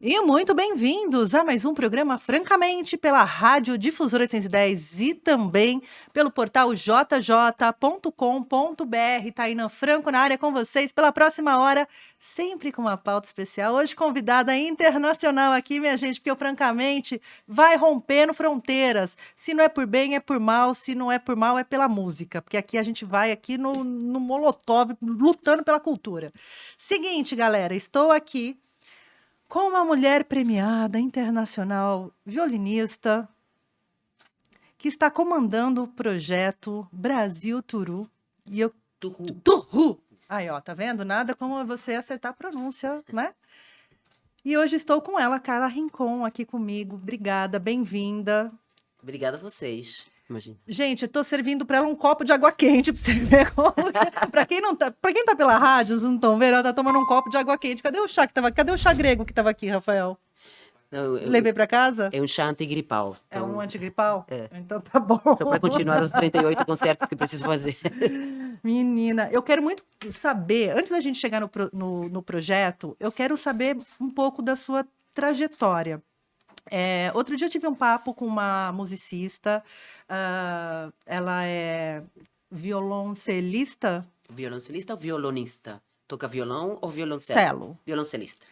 E muito bem-vindos a mais um programa Francamente pela Rádio Difusora 810 e também pelo portal jj.com.br. Taina Franco na área com vocês pela próxima hora, sempre com uma pauta especial. Hoje convidada internacional aqui, minha gente, porque o Francamente vai rompendo fronteiras. Se não é por bem, é por mal. Se não é por mal, é pela música. Porque aqui a gente vai aqui no Molotov, lutando pela cultura. Seguinte, galera, estou aqui com uma mulher premiada internacional, violinista, que está comandando o projeto Brasil Turu. E eu. Turu! Aí, ó, tá vendo? Nada como você acertar a pronúncia, né? E hoje estou com ela, Carla Rincon, aqui comigo. Obrigada, bem-vinda. Obrigada a vocês. Imagina. Gente, eu tô servindo para ela um copo de água quente para você ver como. Para quem tá pela rádio, vocês não estão vendo, ela tá tomando um copo de água quente. Cadê o chá que tava? Cadê o chá grego que tava aqui, Rafael? Não, Levei para casa? é um chá antigripal. É um Então, antigripal? é. Então tá bom. Só para continuar os 38 concertos que preciso fazer. Menina, eu quero muito saber, antes da gente chegar no projeto, eu quero saber um pouco da sua trajetória. Outro dia eu tive um papo com uma musicista, ela é violoncelista? Violoncelista ou violonista? Toca violão ou violoncelo? Celo. Violoncelista.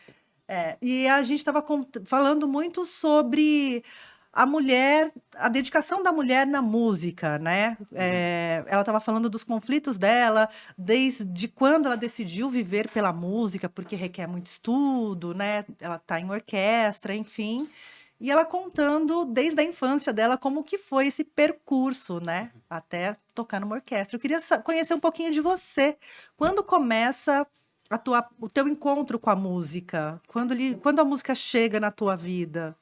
E a gente estava falando muito sobre a mulher, a dedicação da mulher na música, né? Ela estava falando dos conflitos dela, desde quando ela decidiu viver pela música, porque requer muito estudo, né? Ela está em orquestra, enfim. E ela contando desde a infância dela como que foi esse percurso, né? Até tocar numa orquestra. Eu queria conhecer um pouquinho de você. Quando começa o teu encontro com a música? Quando a música chega na tua vida?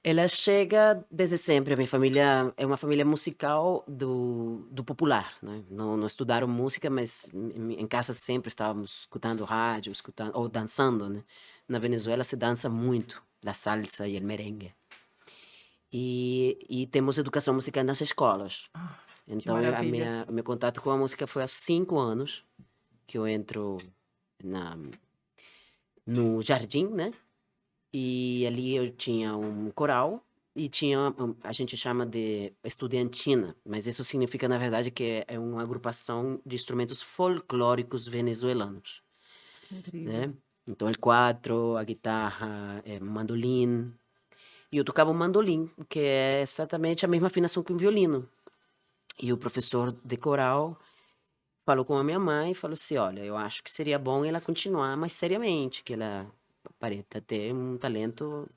Ela chega desde sempre. A minha família é uma família musical do popular, né? Não estudaram música, mas em casa sempre estávamos escutando rádio, escutando ou dançando, né? Na Venezuela se dança muito a salsa e o merengue. E temos educação musical nas escolas. Então, maravilha. o meu contato com a música foi há 5 anos que eu entro no jardim, né? E ali eu tinha um coral e tinha, a gente chama de estudantina, mas isso significa, na verdade, que é uma agrupação de instrumentos folclóricos venezuelanos, Incrível. né? Então, o quatro, a guitarra, mandolim. E eu tocava o mandolim, que é exatamente a mesma afinação que um violino. E o professor de coral falou com a minha mãe e falou assim, olha, eu acho que seria bom ela continuar mais seriamente, que ela aparenta ter um talento.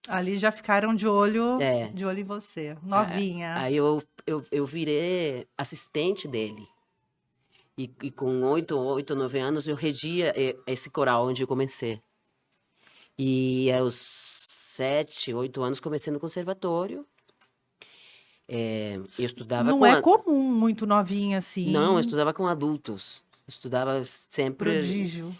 Ali já ficaram de olho É, em você, novinha. aí eu virei assistente dele. E com 8, 9 anos eu regia esse coral onde eu comecei. E aos 7, 8 anos comecei no conservatório. Eu estudava Não com é comum muito novinha Não, eu assim, estudava com adultos. Eu estudava sempre. prodígio.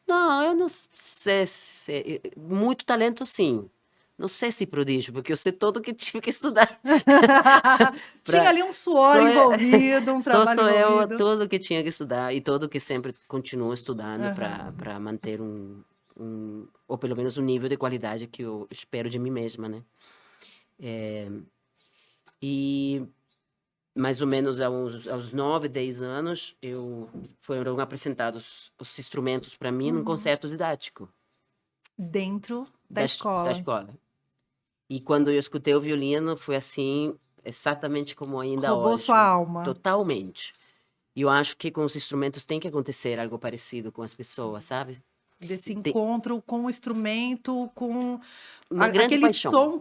Não, eu não sei se. Muito talento, sim. Não sei se prodígio, porque eu sei todo que tive que estudar. Tinha pra, ali um suor sou eu, envolvido, um só trabalho sou eu envolvido. tudo que tinha que estudar e todo que sempre continuo estudando Aham. para manter ou pelo menos um nível de qualidade que eu espero de mim mesma, né? E mais ou menos aos 9, 10 anos, foram apresentados os instrumentos para mim num concerto didático Dentro da da escola. escola. E quando eu escutei o violino, foi assim, exatamente como ainda Roubou sua hoje. alma. Totalmente. E eu acho que com os instrumentos tem que acontecer algo parecido com as pessoas, sabe? Desse Tem encontro com o instrumento, com uma grande aquele paixão. som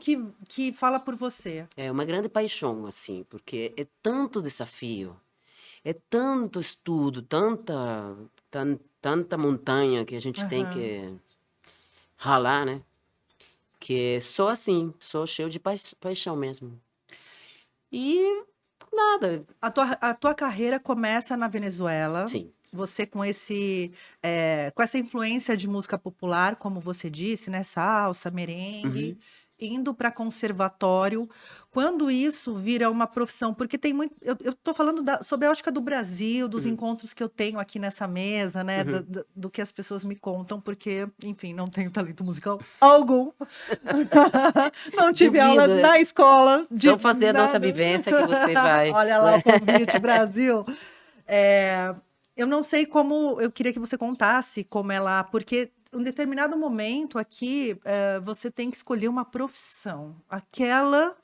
que fala por você. É uma grande paixão, assim, porque é tanto desafio, é tanto estudo, tanta montanha que a gente tem Aham. que ralar, né? Que sou assim, sou cheio de paixão mesmo. E nada, A tua carreira começa na Venezuela. sim. Você com essa influência de música popular, como você disse, né? Salsa, merengue. Uhum. indo para conservatório, quando isso vira uma profissão, porque tem muito. Eu tô falando sobre a ótica do Brasil, dos Uhum, encontros que eu tenho aqui nessa mesa, né? Do, uhum. do- do que as pessoas me contam, porque, enfim, não tenho talento musical algum. Não tive aula Duvido, né? na escola Só de fazer a nossa nada. vivência que você vai, Olha lá o né? convite, Brasil. É, eu não sei como, eu queria que você contasse como ela, porque em um determinado momento aqui, você tem que escolher uma profissão, aquela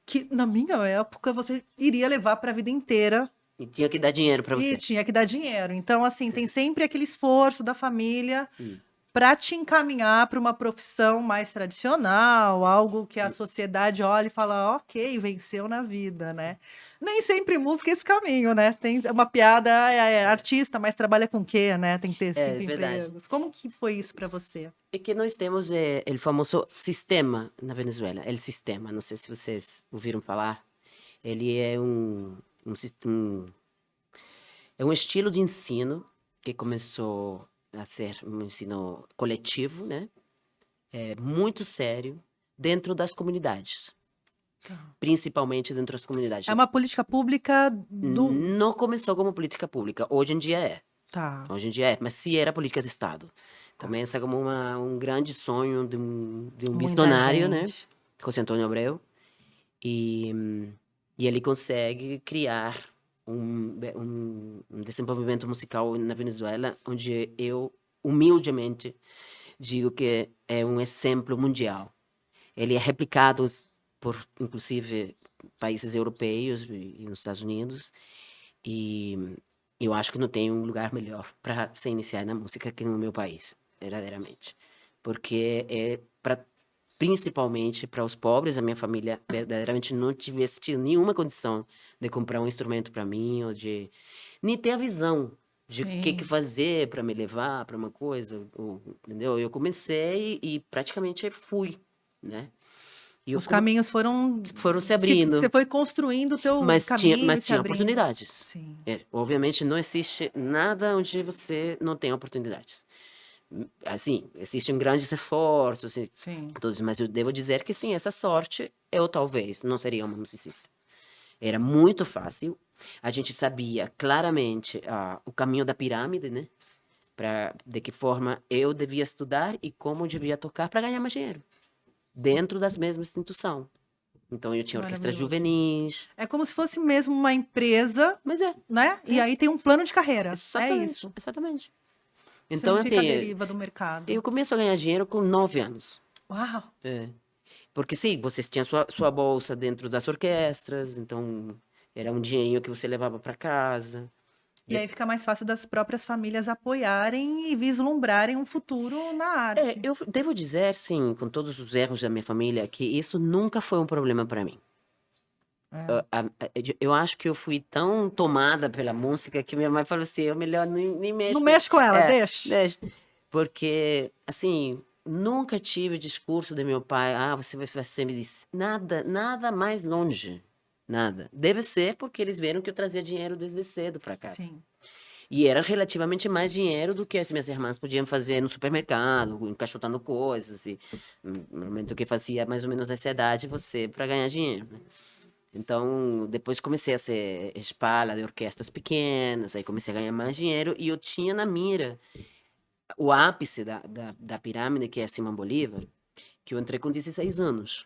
que na minha época você iria levar para a vida inteira E tinha que dar dinheiro para e você. tinha que dar dinheiro. Então, assim, tem sempre aquele esforço da família Hum, para te encaminhar para uma profissão mais tradicional, algo que a hum. sociedade olha e fala, ok, venceu na vida, né? Nem sempre música é esse caminho, né? Tem uma piada, é artista, mas trabalha com o quê, né? Tem que ter É 5 verdade. empregos. Como que foi isso para você? É que nós temos o famoso sistema na Venezuela. El sistema, não sei se vocês ouviram falar. Ele é é um estilo de ensino que começou a ser um ensino coletivo, né? É muito sério dentro das comunidades, principalmente dentro das comunidades. É uma política pública do. Não começou como política pública, hoje em dia é. Tá, Hoje em dia é, mas se era política de Estado. tá. Começa como um grande sonho de um Muita missionário, né? gente. José Antônio Abreu. E, e ele consegue criar um desenvolvimento musical na Venezuela, onde eu, humildemente, digo que é um exemplo mundial. Ele é replicado por, inclusive, países europeus e nos Estados Unidos. E eu acho que não tem um lugar melhor para se iniciar na música que no meu país, verdadeiramente. Porque é para principalmente para os pobres, a minha família verdadeiramente não tivesse tido nenhuma condição de comprar um instrumento para mim ou de nem ter a visão de o que Sim. fazer para me levar para uma coisa, entendeu? Eu comecei e praticamente fui, né? E eu Os caminhos foram. foram se Você abrindo. foi construindo o teu caminho e Mas se tinha abrindo. oportunidades. Sim. É, obviamente não existe nada onde você não tem oportunidades. Assim, existem grandes esforços e Sim. todos, mas eu devo dizer que sim, essa sorte eu talvez não seria uma musicista. Era muito fácil. A gente sabia claramente o caminho da pirâmide, né? De que forma eu devia estudar e como eu devia tocar para ganhar mais dinheiro dentro das mesmas instituições. Então eu tinha orquestras Maravilhoso. juvenis, É como se fosse mesmo uma empresa, mas é, né? E é, aí tem um plano de carreira. É exatamente, isso. exatamente. Você Então, não fica à assim, deriva do mercado. eu começo a ganhar dinheiro com 9 anos. Uau! É. Porque sim, vocês tinham sua bolsa dentro das orquestras, então era um dinheirinho que você levava para casa. E aí fica mais fácil das próprias famílias apoiarem e vislumbrarem um futuro na É, arte. eu devo dizer, sim, com todos os erros da minha família, que isso nunca foi um problema para mim. É. Eu acho que eu fui tão tomada pela música que minha mãe falou assim, eu melhor nem Não mexo. mexe com ela, É, deixa. deixa. Porque, assim, nunca tive discurso do meu pai, você vai ser medicina. Nada, nada mais longe. Nada. Deve ser porque eles viram que eu trazia dinheiro desde cedo para casa. Sim. E era relativamente mais dinheiro do que as minhas irmãs podiam fazer no supermercado, encaixotando coisas. E, normalmente o que fazia mais ou menos essa idade você para ganhar dinheiro, né? Então, depois comecei a ser espalha de orquestras pequenas, aí comecei a ganhar mais dinheiro e eu tinha na mira o ápice da pirâmide, que é Simão Bolívar, que eu entrei com 16 anos.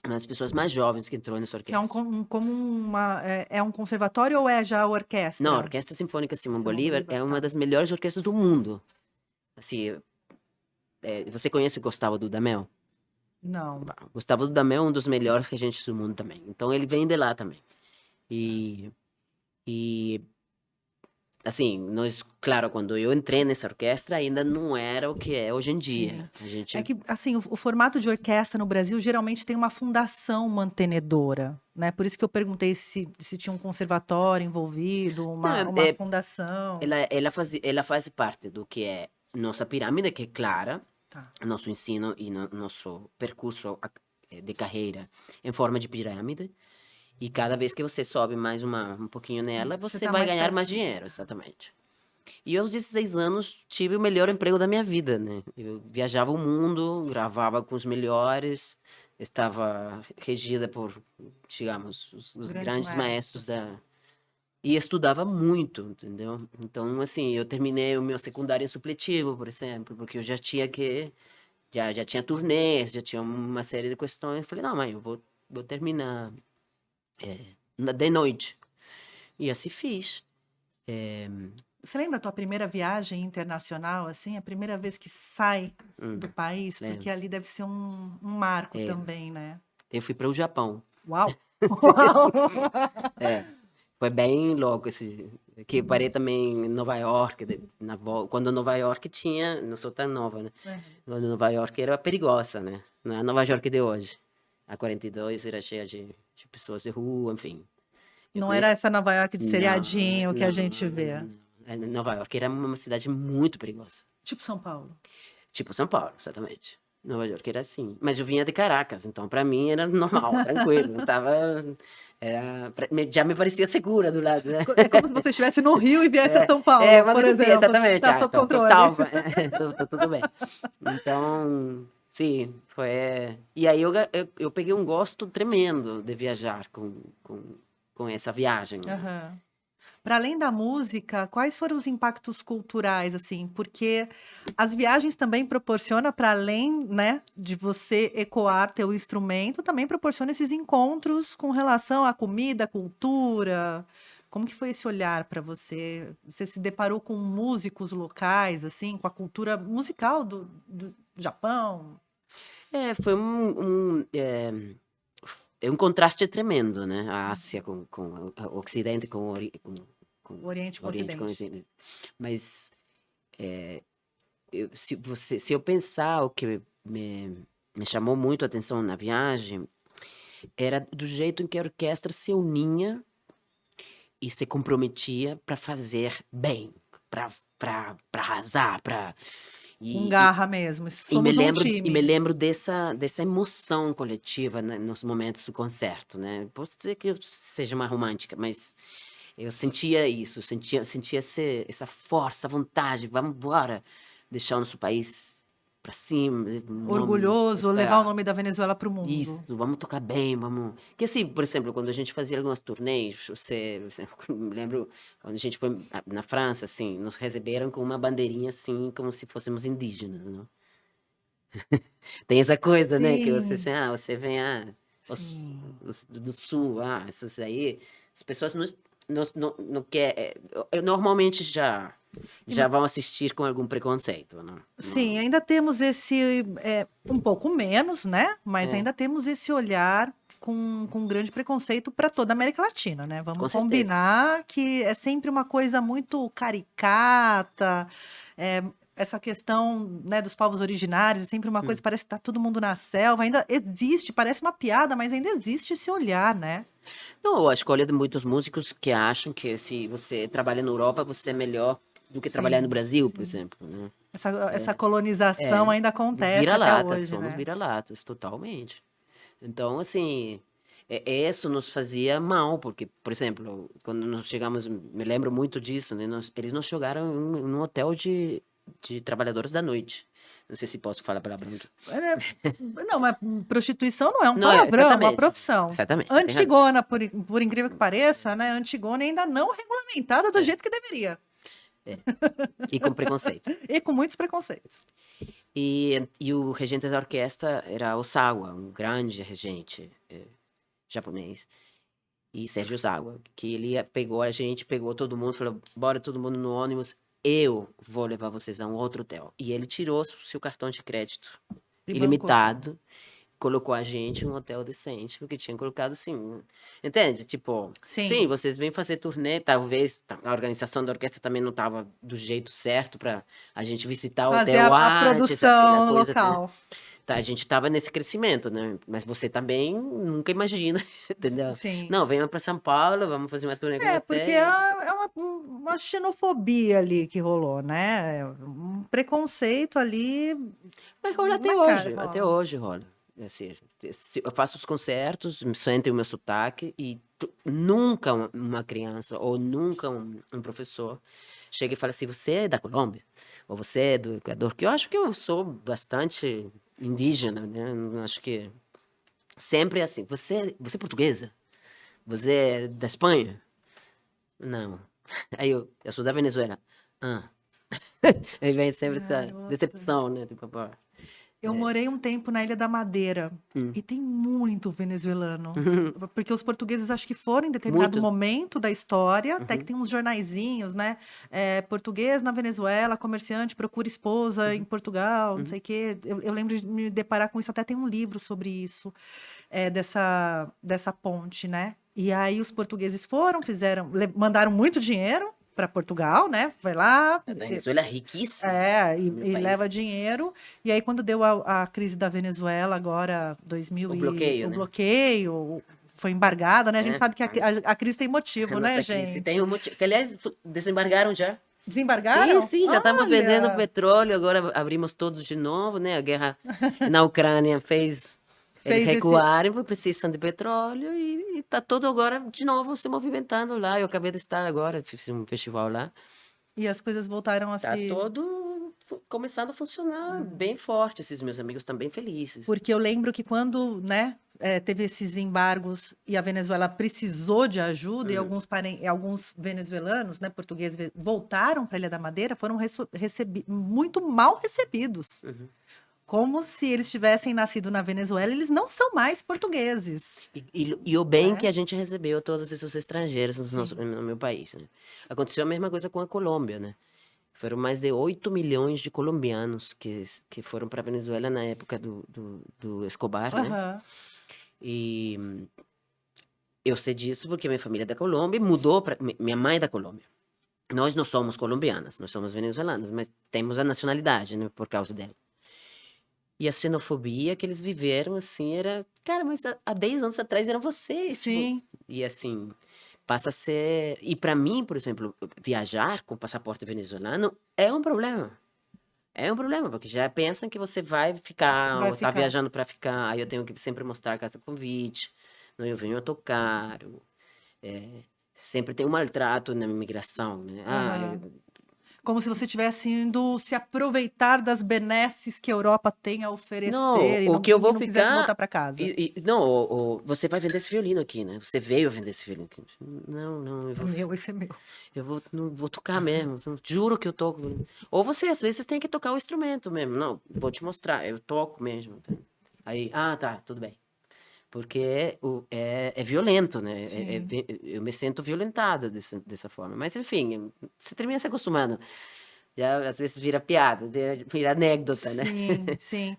Uma das pessoas mais jovens que entrou nessa Que é orquestra. como uma. É um conservatório ou é já a Não, a orquestra? Orquestra Sinfônica Simão Simão Bolívar Bolívar, é uma tá. das melhores orquestras do mundo. Assim, você conhece o Gustavo Dudamel? Não. O Gustavo Dudamel é um dos melhores regentes do mundo também. Então ele vem de lá também. E, e assim, nós, claro, quando eu entrei nessa orquestra ainda não era o que é hoje em dia. Sim. A É gente que, assim, o formato de orquestra no Brasil geralmente tem uma fundação mantenedora, né? Por isso que eu perguntei se tinha um conservatório envolvido, não, uma fundação. ela faz parte do que é nossa pirâmide, que é clara, Tá. nosso ensino e nosso percurso de carreira em forma de pirâmide. E cada vez que você sobe mais um pouquinho nela, Você você tá vai mais ganhar mais pertinho. dinheiro, exatamente. E aos 16 anos tive o melhor emprego da minha vida, né? Eu viajava o mundo, gravava com os melhores, estava regida por, digamos, os Grandes grandes maestros maestros. da... E estudava muito, entendeu? Então, assim, eu terminei o meu secundário em supletivo, por exemplo, porque eu já tinha que... Já tinha turnês, já tinha uma série de questões. Falei, não, mãe, vou terminar de noite. E assim fiz. Você lembra a tua primeira viagem internacional, assim? A primeira vez que sai do país? Porque Lembro. ali deve ser um marco também, né? Eu fui para o Japão. Uau! Uau! É, foi bem louco esse. Que eu parei Uhum. também em Nova York, quando Nova York tinha, não sou tão nova, né? Quando Nova York era perigosa, né? Não é a Nova York de hoje. A 42 era cheia de pessoas de rua, enfim. Eu Não era conheci. essa Nova York de Não, seriadinho que a não, gente vê. não. Nova York era uma cidade muito perigosa. Tipo São Paulo. Tipo São Paulo, exatamente. Nova York era assim. Mas eu vinha de Caracas, então pra mim era normal, tranquilo. Não tava. Já me parecia segura do lado, né? É como se você estivesse no Rio e viesse a São Paulo, Uma por coisa assim, exemplo. exatamente. Tá Ah, sob tô controle. salva. Tô tudo bem. Então, sim, foi. E aí eu peguei um gosto tremendo de viajar com essa viagem. Aham. Para além da música, quais foram os impactos culturais, assim? Porque as viagens também proporciona para além, né, de você ecoar teu instrumento, também proporciona esses encontros com relação à comida, cultura. Como que foi esse olhar para você? Você se deparou com músicos locais, assim, com a cultura musical do Japão? Foi é um contraste tremendo, né? A Ásia com o Ocidente, com O Oriente o com o Oriente, com o Ocidente. Ocidente. Mas se eu pensar o que me chamou muito a atenção na viagem, era do jeito em que a orquestra se unia e se comprometia para fazer bem, para arrasar, para Com e, garra mesmo. Somos um e me time. lembro dessa emoção coletiva, né, nos momentos do concerto, né? Posso dizer que eu seja uma romântica, mas eu sentia isso, sentia essa força, vontade, vamos embora, deixar o nosso país para cima, o nome, Orgulhoso, levar o nome da Venezuela para o mundo. isso, vamos tocar bem, vamos. Que assim, por exemplo, quando a gente fazia algumas turnês, você me lembro quando a gente foi na França, assim, nos receberam com uma bandeirinha assim, como se fôssemos indígenas, né? Tem essa coisa, né, que você assim, Sim, você vem sim. do sul, essas aí, as pessoas não quer, normalmente já Ima vão assistir com algum preconceito, né? sim, ainda temos esse, um pouco menos, né, mas É, ainda temos esse olhar com grande preconceito para toda a América Latina, né, vamos com certeza. combinar que é sempre uma coisa muito caricata, essa questão, né, dos povos originários, é sempre uma coisa, Hum. parece que tá todo mundo na selva, ainda existe, parece uma piada, mas ainda existe esse olhar, né. Não, a escolha de muitos músicos que acham que se você trabalha na Europa, você é melhor do que trabalhar no Sim, Brasil, por sim. exemplo, né? Essa colonização É, ainda acontece até vira-latas, hoje, fomos né. vira-latas, totalmente. Então, assim, isso nos fazia mal, porque, por exemplo, quando nós chegamos, me lembro muito disso, né? Eles nos jogaram num hotel de trabalhadores da noite. Não sei se posso falar palavrão aqui. É, não, mas prostituição não é um Não, é, palavrão, é uma exatamente. profissão. Exatamente, você tem razão. Antigona, por incrível que pareça, né, Antigona ainda não regulamentada do É, jeito que deveria, é. E com preconceito. e com muitos preconceitos. E o regente da orquestra era Osawa, um grande regente japonês, e Sérgio Osawa, que ele pegou a gente, pegou todo mundo, falou, bora todo mundo no ônibus, eu vou levar vocês a um outro hotel. E ele tirou seu cartão de crédito E bancou tudo. ilimitado, colocou a gente em um hotel decente, porque tinha colocado assim, entende? Tipo, sim, Sim, vocês vêm fazer turnê, talvez a organização da orquestra também não estava do jeito certo para a gente visitar o fazer hotel a antes, aquela produção coisa, né? local. Tá, a gente estava nesse crescimento, né? Mas você também nunca imagina, entendeu? Sim. Não, venha para São Paulo, vamos fazer uma turnê com É, porque você. é uma xenofobia ali que rolou, né, um preconceito ali Mas rola na cara, até rola. hoje rola. Assim, eu faço os concertos, sentem o meu sotaque e nunca uma criança ou nunca um professor chega e fala assim, você é da Colômbia? Ou você é do Equador? Que eu acho que eu sou bastante indígena, né? Eu acho que sempre é assim, você é portuguesa? Você é da Espanha? Não. Aí eu sou da Venezuela. Ah. Aí vem sempre essa Garota. decepção, né? Tipo, pô, Eu morei um tempo na Ilha da Madeira hum. e tem muito venezuelano. Porque os portugueses acho que foram em determinado Muito. momento da história, até que Uhum, tem uns jornaizinhos, né? Português na Venezuela, comerciante procura esposa em uhum, Portugal, não uhum. sei o quê. Eu lembro de me deparar com isso, até tem um livro sobre isso, dessa ponte, né? E aí os portugueses foram, mandaram muito dinheiro para Portugal, né? Vai lá, A Venezuela é riquíssima, e, o meu e leva país. dinheiro. E aí, quando deu a crise da Venezuela, agora, O bloqueio, o né? bloqueio, foi embargada, né? A gente É, sabe que a crise tem a motivo, né, nossa crise tem gente? um motivo. Que, aliás, desembargaram já. Sim, Desembargaram? sim, já estamos vendendo Olha! petróleo, agora abrimos todos de novo, né? A guerra na Ucrânia fez eles Fez esse. recuarem, porque precisam de petróleo e está todo agora de novo se movimentando lá. Eu acabei de estar agora, fiz um festival lá. E as coisas voltaram a Tá se. todo começando a funcionar bem forte. Esses meus amigos estão bem felizes. Porque eu lembro que quando, né, teve esses embargos e a Venezuela precisou de ajuda, e Uhum, alguns venezuelanos, né, portugueses, voltaram para a Ilha da Madeira, foram muito mal recebidos. uhum. Como se eles tivessem nascido na Venezuela, eles não são mais portugueses, E o bem que né? a gente recebeu todos esses estrangeiros Sim. no meu país, né? Aconteceu a mesma coisa com a Colômbia, né? Foram mais de 8 milhões de colombianos que foram para a Venezuela na época do Escobar, né? Aham. E eu sei disso porque minha família é da Colômbia e mudou para. Minha mãe é da Colômbia. Nós não somos colombianas, nós somos venezuelanas, mas temos a nacionalidade, né? Por causa dela. E a xenofobia que eles viveram, assim, era. Cara, mas há 10 anos atrás eram vocês, tipo. Sim, E assim, passa a ser. E para mim, por exemplo, viajar com passaporte venezuelano é um problema. É um problema, porque já pensam que você vai ficar, vai ou tá ficar. viajando para ficar, aí eu tenho que sempre mostrar carta convite, não eu venho a tocar, sempre tem um maltrato na imigração, né? Aham. Como se você estivesse indo se aproveitar das benesses que a Europa tem a Não, oferecer o que eu e vou não quisesse voltar ficar. para casa. Não, você vai vender esse violino aqui, né? Você veio vender esse violino aqui. Não, não, É meu, esse é meu. não vou tocar mesmo. Juro que eu toco. Ou você, às vezes, tem que tocar o instrumento mesmo. Não, vou te mostrar, eu toco mesmo. Tá? Aí, tá, tudo bem. Porque é violento, né? Sim. Eu me sinto violentada dessa forma. Mas, enfim, você termina se acostumando. Já, às vezes, vira piada, vira anedota, né? Sim, sim.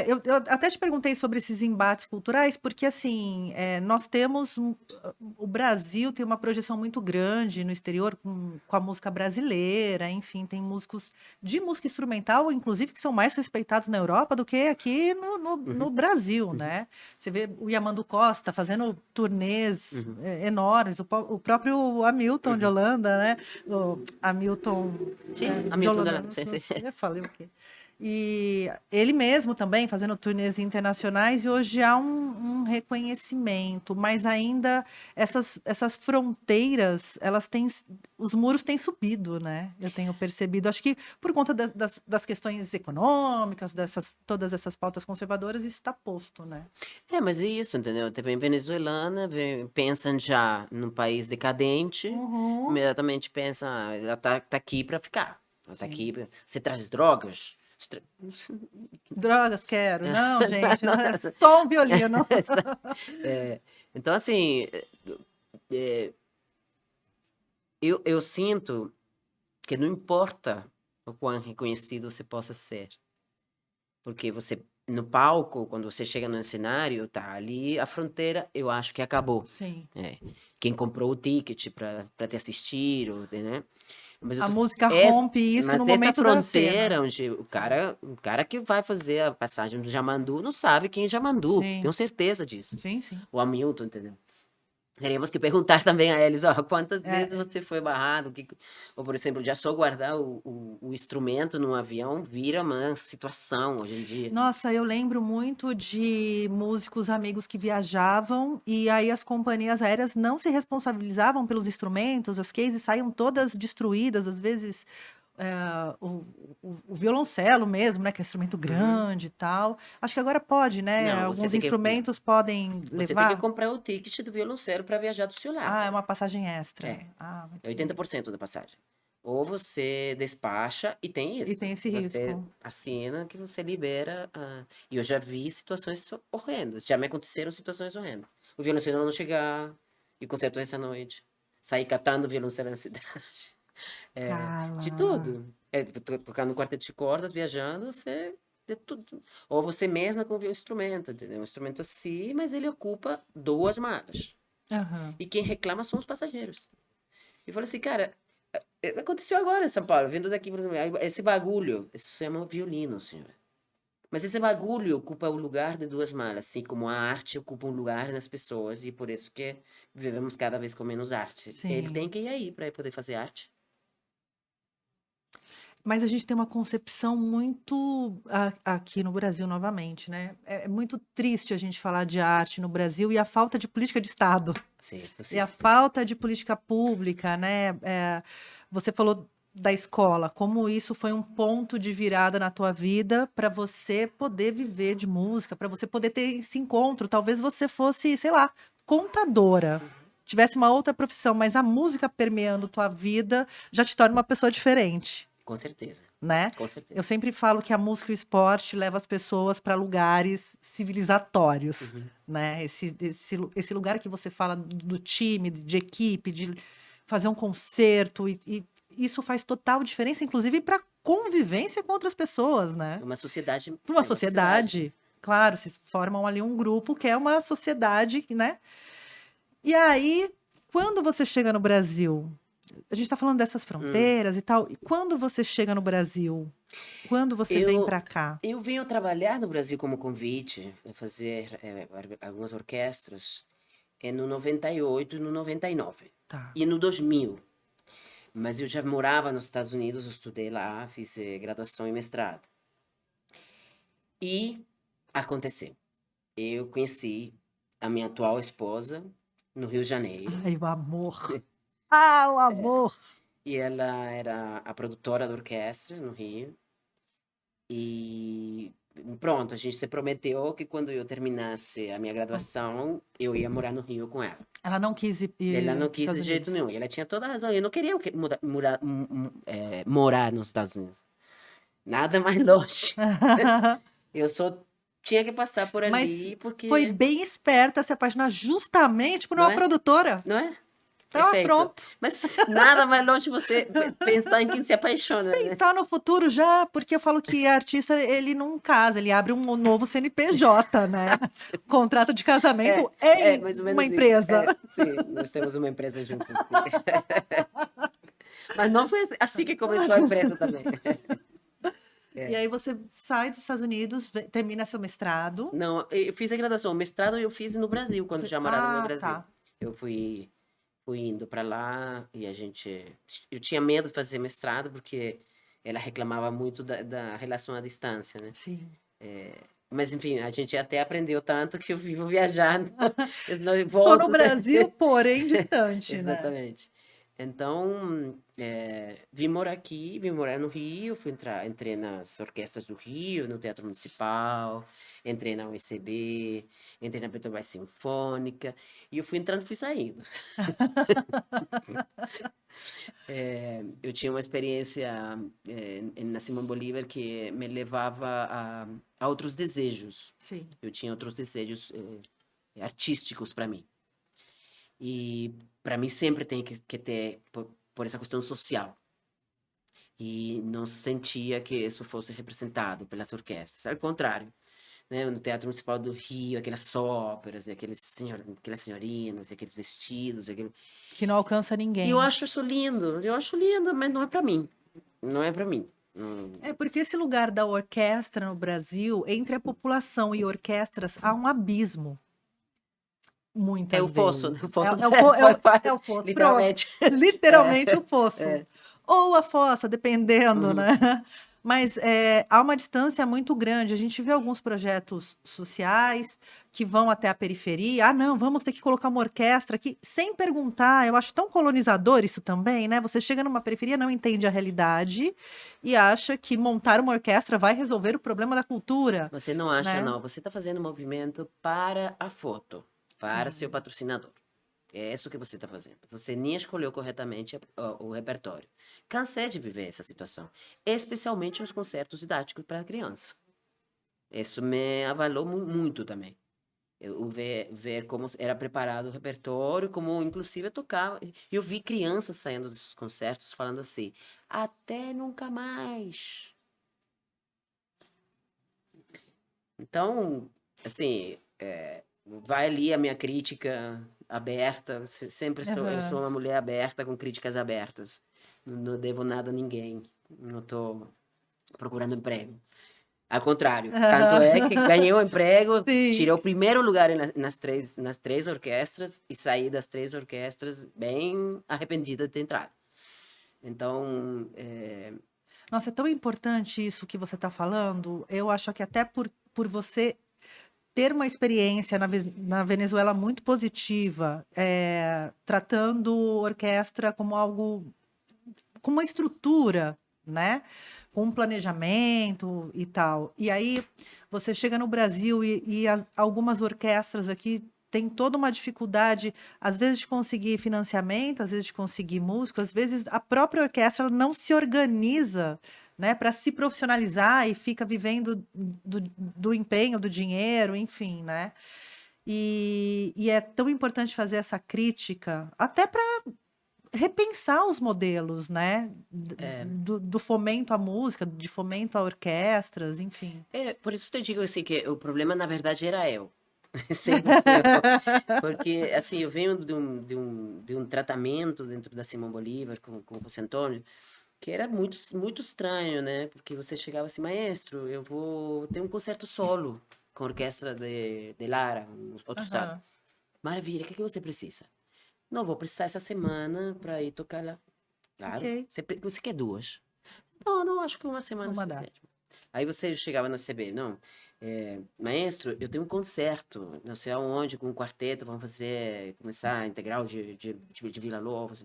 Eu até te perguntei sobre esses embates culturais, porque assim, nós temos o Brasil tem uma projeção muito grande no exterior com a música brasileira, enfim, tem músicos de música instrumental, inclusive, que são mais respeitados na Europa do que aqui no Uhum, Brasil, uhum, né? Você vê o Yamandu Costa fazendo turnês uhum, enormes, o próprio Hamilton de uhum. Holanda, né? O Hamilton Sim, de Hamilton Holanda, dela, sim, sim. já falei o quê? E ele mesmo também fazendo turnês internacionais, e hoje há um reconhecimento, mas ainda essas fronteiras, os muros têm subido, né? Eu tenho percebido, acho que por conta das questões econômicas, todas essas pautas conservadoras, isso está posto, né? Mas é isso, entendeu? Também venezuelana, pensam já num país decadente, Uhum, imediatamente pensa, ela tá aqui para ficar. Ela tá sim. aqui, você traz drogas? Drogas, quero. Não, gente, não é só um violino. É, então, assim, é, eu sinto que não importa o quão reconhecido você possa ser, porque você, no palco, quando você chega no cenário, tá ali a fronteira, eu acho que acabou. Sim. É, quem comprou o ticket para te assistir, né? Mas, A música é, rompe isso mas no dessa momento da cena. fronteira onde Sim, o cara que vai fazer a passagem do Jamandu não sabe quem é Jamandu, sim, tenho certeza disso. sim, sim. O Hamilton, entendeu? Teríamos que perguntar também a eles, ó, quantas vezes É, você foi barrado, ou por exemplo, já só guardar o instrumento num avião vira uma situação hoje em dia. nossa, eu lembro muito de músicos amigos que viajavam e aí as companhias aéreas não se responsabilizavam pelos instrumentos, as cases saíam todas destruídas, às vezes o violoncelo mesmo, né, que é um instrumento Uhum. grande e tal. Acho que agora pode, né? Não, Alguns instrumentos podem você tem que levar. comprar o ticket do violoncelo para viajar do seu Ah, é lado. uma passagem extra. É, Ah, muito bem. 80% da passagem. Ou você despacha, e tem E isso, tem esse você risco. assina que você libera. E eu já vi situações horrendas, já me aconteceram situações horrendas. O violoncelo não chegar, e o concerto essa noite. Sair catando o violoncelo na cidade. De Carla. tudo. Tocar no quarteto de cordas, viajando, você. De tudo. Ou você mesma com o instrumento, entendeu? Um instrumento assim, mas ele ocupa 2 malas. Aham. E quem reclama são os passageiros. E falei assim, cara, aconteceu agora em São Paulo, vindo daqui, por exemplo, aí esse bagulho, isso se chama violino, senhora. Mas esse bagulho ocupa o lugar de 2 malas, assim como a arte ocupa um lugar nas pessoas, e por isso que vivemos cada vez com menos arte. Ele tem Sim. que ir aí para poder fazer arte. Mas a gente tem uma concepção muito aqui no Brasil novamente, né? É muito triste a gente falar de arte no Brasil e a falta de política de Estado Sim, isso e sim. a falta de política pública, né? Você falou da escola, como isso foi um ponto de virada na tua vida para você poder viver de música, para você poder ter esse encontro. Talvez você fosse, sei lá, contadora, Uhum. tivesse uma outra profissão, mas a música permeando tua vida já te torna uma pessoa diferente, Com certeza, né? com Eu certeza. sempre falo que a música e o esporte leva as pessoas para lugares civilizatórios, Uhum. né? Esse lugar que você fala do time, de equipe, de fazer um concerto, e isso faz total diferença, inclusive para convivência com outras pessoas, né? Para uma É uma sociedade, né? sociedade, claro, se formam ali um grupo que é uma sociedade, né? E aí, quando você chega no Brasil, a gente está falando dessas Hum. fronteiras e tal. E quando você chega no Brasil, quando você vem Eu, para cá, eu venho trabalhar no Brasil como convite, fazer algumas orquestras, no 98 e no 99. tá? E no 2000. Mas eu já morava nos Estados Unidos, eu estudei lá, fiz graduação e mestrado. E aconteceu. Eu conheci a minha atual esposa no Rio de Janeiro. Ai, o amor. Ah, o amor. E ela era a produtora da orquestra no Rio. E pronto, a gente se prometeu que quando eu terminasse a minha graduação, eu ia morar no Rio com ela. Ela não quis ir Ela para não os quis Estados de jeito Unidos. nenhum. E ela tinha toda a razão. Eu não queria morar nos Estados Unidos. Nada mais longe. Eu só tinha que passar por Mas ali foi porque, bem esperta se apaixonar justamente por não uma é? produtora. Não é? Ah, Perfeito. pronto. Mas nada mais longe você pensar em quem se apaixona, né? Pensar no futuro já, porque eu falo que artista, ele não casa, ele abre um novo CNPJ, né? Contrato de casamento É em mais ou uma menos isso. empresa. Sim, nós temos uma empresa juntos. Mas não foi assim que começou a empresa também. E aí você sai dos Estados Unidos, termina seu mestrado. Não, eu fiz a graduação. O mestrado eu fiz no Brasil, quando já morava no Ah, Brasil. tá. Eu fui indo para lá e eu tinha medo de fazer mestrado porque ela reclamava muito da relação à distância, né? Sim. Mas enfim, a gente até aprendeu tanto que eu vivo viajando, eu não Estou no volto. Brasil, porém distante, né? Exatamente. Então, vim morar aqui, vim morar no Rio, entrei nas orquestras do Rio, no Teatro Municipal, entrei na UECB, entrei na Petrobras Sinfônica, e eu fui entrando e fui saindo. Eu tinha uma experiência na Simão Bolívar que me levava a outros desejos. Sim. Eu tinha outros desejos artísticos para mim. E para mim sempre tem que ter, por essa questão social. E não sentia que isso fosse representado pelas orquestras. Ao contrário, né? No Teatro Municipal do Rio, aquelas óperas, e aquelas senhorinas, e aqueles vestidos. Que não alcança E eu ninguém. acho isso lindo, mas não é para mim. Não é para mim. É porque esse lugar da orquestra no Brasil, entre a população e orquestras, há um abismo. É Muitas o fosso, vezes. né? O fosso É o fosso, pronto. literalmente. Literalmente o fosso. É. Ou a fossa, dependendo, Uhum. né? Mas há uma distância muito grande. A gente vê alguns projetos sociais que vão até a periferia. Ah, não, vamos ter que colocar uma orquestra aqui, sem perguntar. Eu acho tão colonizador isso também, né? Você chega numa periferia, não entende a realidade e acha que montar uma orquestra vai resolver o problema da cultura, Você não acha, né? não. Você está fazendo um movimento para a foto, para seu Sim. patrocinador. É isso que você está fazendo. Você nem escolheu corretamente o repertório. Cansei de viver essa situação, especialmente nos concertos didáticos para criança. Isso me abalou muito também. Eu ver como era preparado o repertório, como inclusive eu tocava. Eu vi crianças saindo desses concertos falando assim: até nunca mais. Então, assim, vai ali a minha crítica aberta. Eu sou Aham. uma mulher aberta com críticas abertas. Não devo nada a ninguém. Não estou procurando emprego. Ao contrário, tanto é que ganhei um emprego, Sim. tirei o primeiro lugar nas três orquestras e saí das três orquestras bem arrependida de ter entrado. Então, Nossa, é tão importante isso que você está falando. Eu acho que até por você ter uma experiência na Venezuela muito positiva, tratando orquestra como algo, com uma estrutura, né? Com um planejamento e tal. E aí você chega no Brasil e algumas orquestras aqui têm toda uma dificuldade, às vezes, de conseguir financiamento, às vezes de conseguir músico, às vezes a própria orquestra ela não se organiza, né, para se profissionalizar e fica vivendo do empenho, do dinheiro, enfim, né? E é tão importante fazer essa crítica, até para repensar os modelos, né? é, Do fomento à música, de fomento a orquestras, enfim. por isso que eu digo assim que o problema na verdade era eu. Sempre fui eu. Porque, assim, eu venho de um tratamento dentro da Simão Bolívar com o José Antônio, que era muito estranho, né? Porque você chegava assim, maestro, eu vou ter um concerto solo com a orquestra de Lara, um outro estado. Aham. Maravilha, o que você precisa? Não, vou precisar essa semana para ir tocar lá. Claro, Ok, você quer duas? Não, não, acho que uma semana é vou mandar. suficiente. Aí você chegava no CB, não, maestro, eu tenho um concerto, não sei aonde, com um quarteto, vamos começar a integral de Vila Lobos.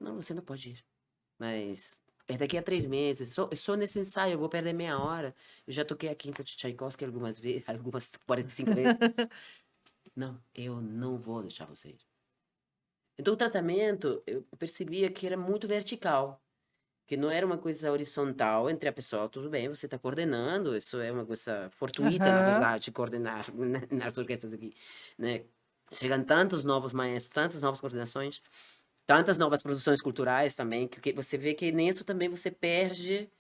Não, você não pode ir. Mas é daqui a 3 meses, só nesse ensaio, eu vou perder meia hora. Eu já toquei a quinta de Tchaikovsky algumas vezes, algumas 45 vezes. Não, eu não vou deixar você ir. Então o tratamento, eu percebia que era muito vertical. Que não era uma coisa horizontal entre a pessoa, tudo bem, você está coordenando, isso é uma coisa fortuita, na Aham. verdade, coordenar nas orquestras aqui, né? Chegam tantos novos maestros, tantas novas coordenações, tantas novas produções culturais também, que você vê que nisso também você perde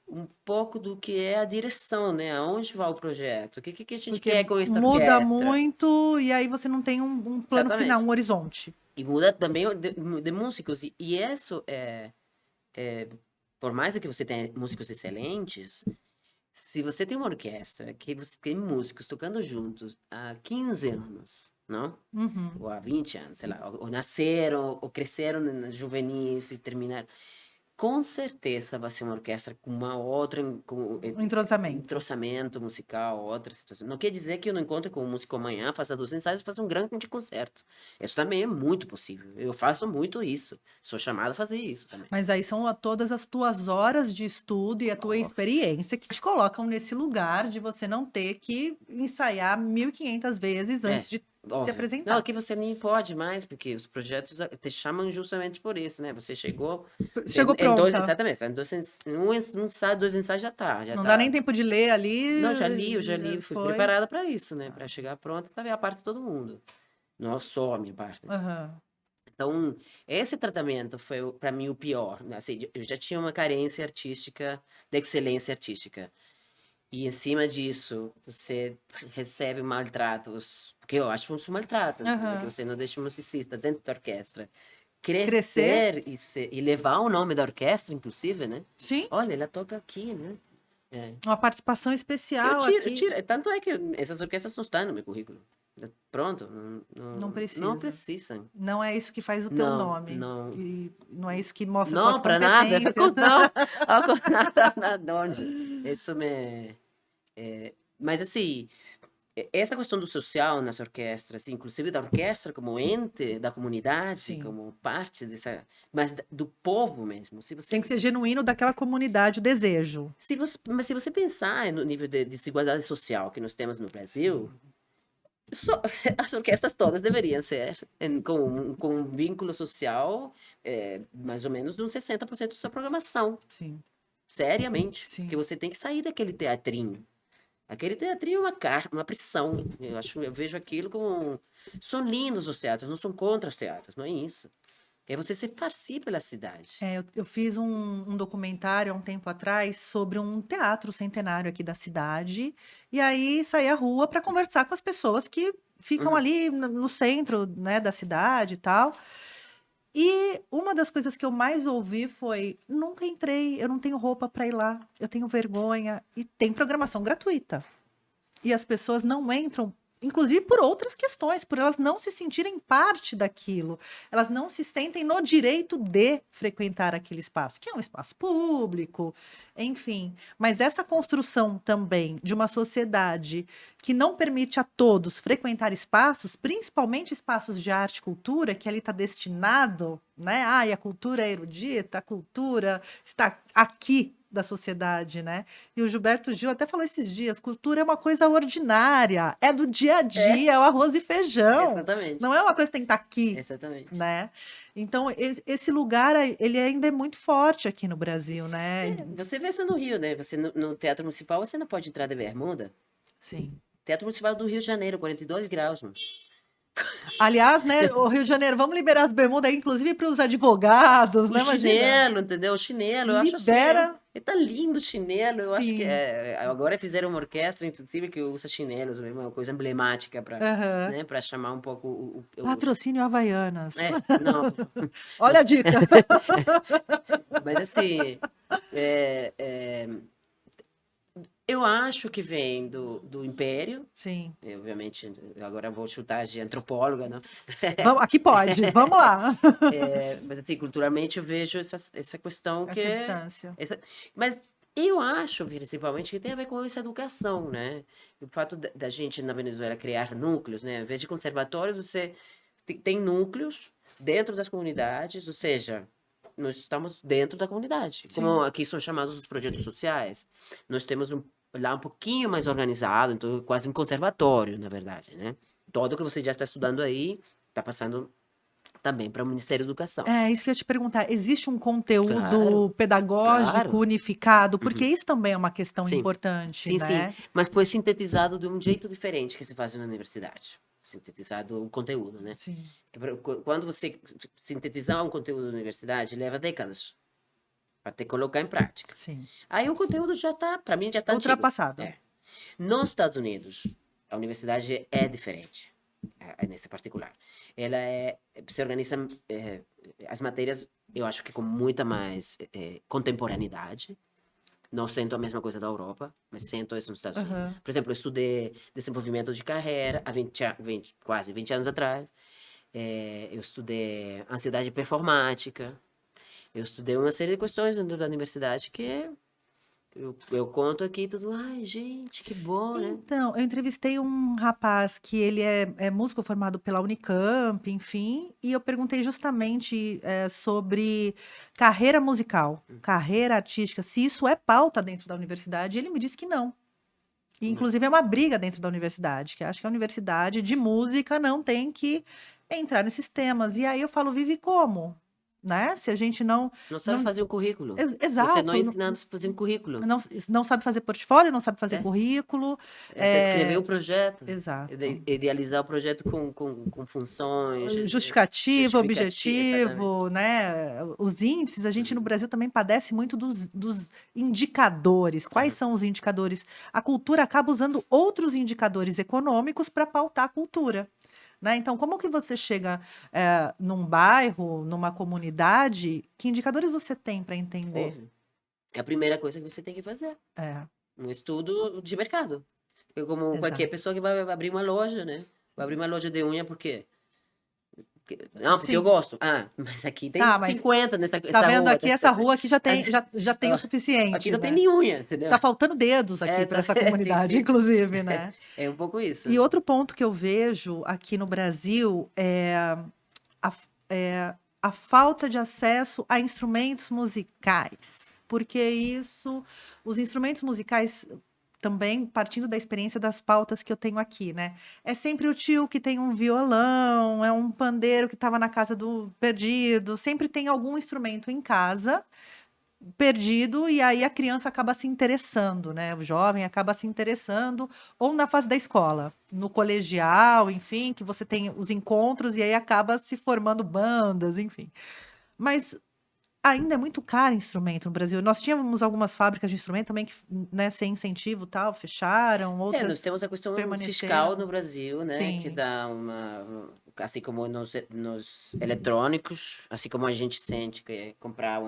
um pouco do que é a direção, né? Aonde vai o projeto? O que a gente Porque quer com esta muda orquestra? muito e aí você não tem um plano final, Exatamente. um horizonte. E muda também de músicos, e isso é, por mais que você tenha músicos excelentes, se você tem uma orquestra que você tem músicos tocando juntos há 15 anos, não? Uhum. Ou há 20 anos, sei lá, ou nasceram, ou cresceram na juvenis e terminaram. Com certeza vai ser uma orquestra com uma outra, com Um entrosamento. entrosamento musical, outra situação. Não quer dizer que eu não encontre com um músico amanhã, faça 2 ensaios e faça um grande concerto. Isso também é muito possível. Eu faço muito isso. Sou chamado a fazer isso também. Mas aí são todas as tuas horas de estudo e a tua Nossa. experiência que te colocam nesse lugar de você não ter que ensaiar 1.500 vezes É, antes de se óbvio. Não, apresentar. aqui você nem pode mais, porque os projetos te chamam justamente por isso, né? Você chegou Chegou em dois, pronta. exatamente, um ensaio, 2 ensaios já Não dá nem tá. tempo de ler ali, Não, já já li, fui foi. preparada para isso, né? Para chegar pronta e saber a parte de todo mundo. Não só a minha parte. Aham. Então, esse tratamento foi para mim o pior, né? Assim, eu já tinha uma carência artística, de excelência artística. E em cima disso, você recebe maltratos, porque eu acho um maltrato, entendeu? Que Aham. você não deixa um musicista dentro da orquestra Crescer? crescer e levar o nome da orquestra, inclusive, né? Sim. Olha, ela toca aqui, né? É. Uma participação Eu especial tiro, aqui. tanto é que essas orquestras não estão no meu currículo. Pronto, Não não precisa. precisam. Não é isso que faz o teu Não, nome. não. E não é isso que mostra tuas Não, para nada, competências. não, nada onde. Isso me... mas assim, essa questão do social nas orquestras, inclusive da orquestra como ente da comunidade, Sim. como parte dessa, mas do povo mesmo. Se você, Tem que ser genuíno daquela comunidade, o desejo. mas se você pensar no nível de desigualdade social que nós temos no Brasil, as orquestras todas deveriam ser com um vínculo social mais ou menos de uns 60% da sua programação. Sim. Seriamente. Sim. Porque você tem que sair daquele teatrinho. Aquele teatrinho é uma pressão. Eu vejo aquilo como... São lindos os teatros, não são contra os teatros, não é isso. É você se esparcir pela cidade. Eu fiz um documentário há um tempo atrás sobre um teatro centenário aqui da cidade. E aí saí à rua para conversar com as pessoas que ficam ali no centro, né, da cidade e tal. E uma das coisas que eu mais ouvi foi: nunca entrei, eu não tenho roupa para ir lá, eu tenho vergonha. E tem programação gratuita. E as pessoas não entram, inclusive por outras questões, por elas não se sentirem parte daquilo. Elas não se sentem no direito de frequentar aquele espaço, que é um espaço público, enfim. Mas essa construção também de uma sociedade que não permite a todos frequentar espaços, principalmente espaços de arte e cultura, que ali está destinado, né? Ah, e a cultura é erudita, a cultura está aqui da sociedade, né? E o Gilberto Gil até falou esses dias: cultura é uma coisa ordinária, é do dia a dia, é o arroz e feijão. Exatamente. Não é uma coisa que tem que estar aqui, Exatamente. né? Então, esse lugar, ele ainda é muito forte aqui no Brasil, né? Você vê isso no Rio, né? Você no Teatro Municipal, você não pode entrar de bermuda. Sim. Teatro Municipal do Rio de Janeiro, 42 graus, mano. Aliás, né, o Rio de Janeiro, vamos liberar as bermudas aí, inclusive para os advogados, né? O Imagina. chinelo, entendeu? O chinelo, eu acho assim. Libera. Tá lindo o chinelo. Eu acho que Sim. agora fizeram uma orquestra, inclusive, que usa chinelos, uma coisa emblemática para Aham. né, para chamar um pouco Patrocínio Havaianas. não, Olha a dica. mas assim, eu acho que vem do Império. Sim. Obviamente, agora eu vou chutar de antropóloga, não? Aqui pode, vamos lá. Mas assim, culturalmente eu vejo essa questão que Essa distância. mas eu acho, principalmente, que tem a ver com essa educação, né? O fato da gente na Venezuela criar núcleos, né? Em vez de conservatórios, você tem núcleos dentro das comunidades, ou seja, nós estamos dentro da comunidade. Sim. Como aqui são chamados os projetos sociais, nós temos lá um pouquinho mais organizado, então quase um conservatório, na verdade, né? Tudo que você já está estudando aí está passando também para o Ministério da Educação. É isso que eu ia te perguntar. Existe um conteúdo Claro, pedagógico claro. unificado? Porque isso também é uma questão Sim, importante, sim, sim. né? Mas foi sintetizado de um jeito diferente que se faz na universidade. Sintetizado o conteúdo, né? Sim. Quando você sintetizar um conteúdo da universidade, leva décadas para te colocar em prática. Sim. Aí o conteúdo já está, para mim, já está Ultrapassado. Nos Estados Unidos, a universidade é diferente, nesse particular. Ela se organiza, as matérias, eu acho que com muita mais contemporaneidade. Não sinto a mesma coisa da Europa, mas sinto isso nos Estados Unidos. Por exemplo, eu estudei desenvolvimento de carreira há quase 20 anos atrás. Eu estudei ansiedade performática. Eu estudei uma série de questões dentro da universidade que eu conto aqui tudo. Ai, gente, que bom, né? Então, eu entrevistei um rapaz que ele é músico formado pela Unicamp, enfim, e eu perguntei justamente sobre carreira musical, carreira artística, se isso é pauta dentro da universidade, e ele me disse que não. E, inclusive, é uma briga dentro da universidade, que acho que a universidade de música não tem que entrar nesses temas. E aí eu falo: Vivi, como? Né? Se a gente não sabe fazer um currículo. Exato. Você não é ensinado a fazer um currículo. Não sabe fazer portfólio, não sabe fazer currículo. Escrever o projeto. Exato. Idealizar o projeto com funções. Justificativo, objetivo, exatamente. né? Os índices, a gente no Brasil também padece muito dos indicadores. Quais são os indicadores? A cultura acaba usando outros indicadores econômicos para pautar a cultura. Né? Então, como que você chega num bairro, numa comunidade, que indicadores você tem para entender? Óbvio. É a primeira coisa que você tem que fazer. Um estudo de mercado. Como qualquer pessoa que vai abrir uma loja, né? Vou abrir uma loja de unha por quê? Não, porque eu Sim. gosto. Ah, mas aqui tem Tá, mas 50 tá essa vendo rua. aqui, essa rua aqui já tem o Aqui suficiente, não tem né? nem unha, entendeu? Está faltando dedos aqui para Tá, essa comunidade, inclusive, né? é um pouco isso. E outro ponto que eu vejo aqui no Brasil é a, a falta de acesso a instrumentos musicais. Porque isso, os instrumentos musicais, também partindo da experiência das pautas que eu tenho aqui, né? É sempre o tio que tem um violão, é um pandeiro que estava na casa do perdido, sempre tem algum instrumento em casa perdido e aí a criança acaba se interessando, né? O jovem acaba se interessando, ou na fase da escola, no colegial, enfim, que você tem os encontros e aí acaba se formando bandas, enfim. Mas ainda é muito caro instrumento no Brasil. Nós tínhamos algumas fábricas de instrumento também que, né, sem incentivo, tal, fecharam, Nós outras temos a questão fiscal permaneceram. no Brasil, né, que Sim, dá assim como nos eletrônicos, assim como a gente sente que comprar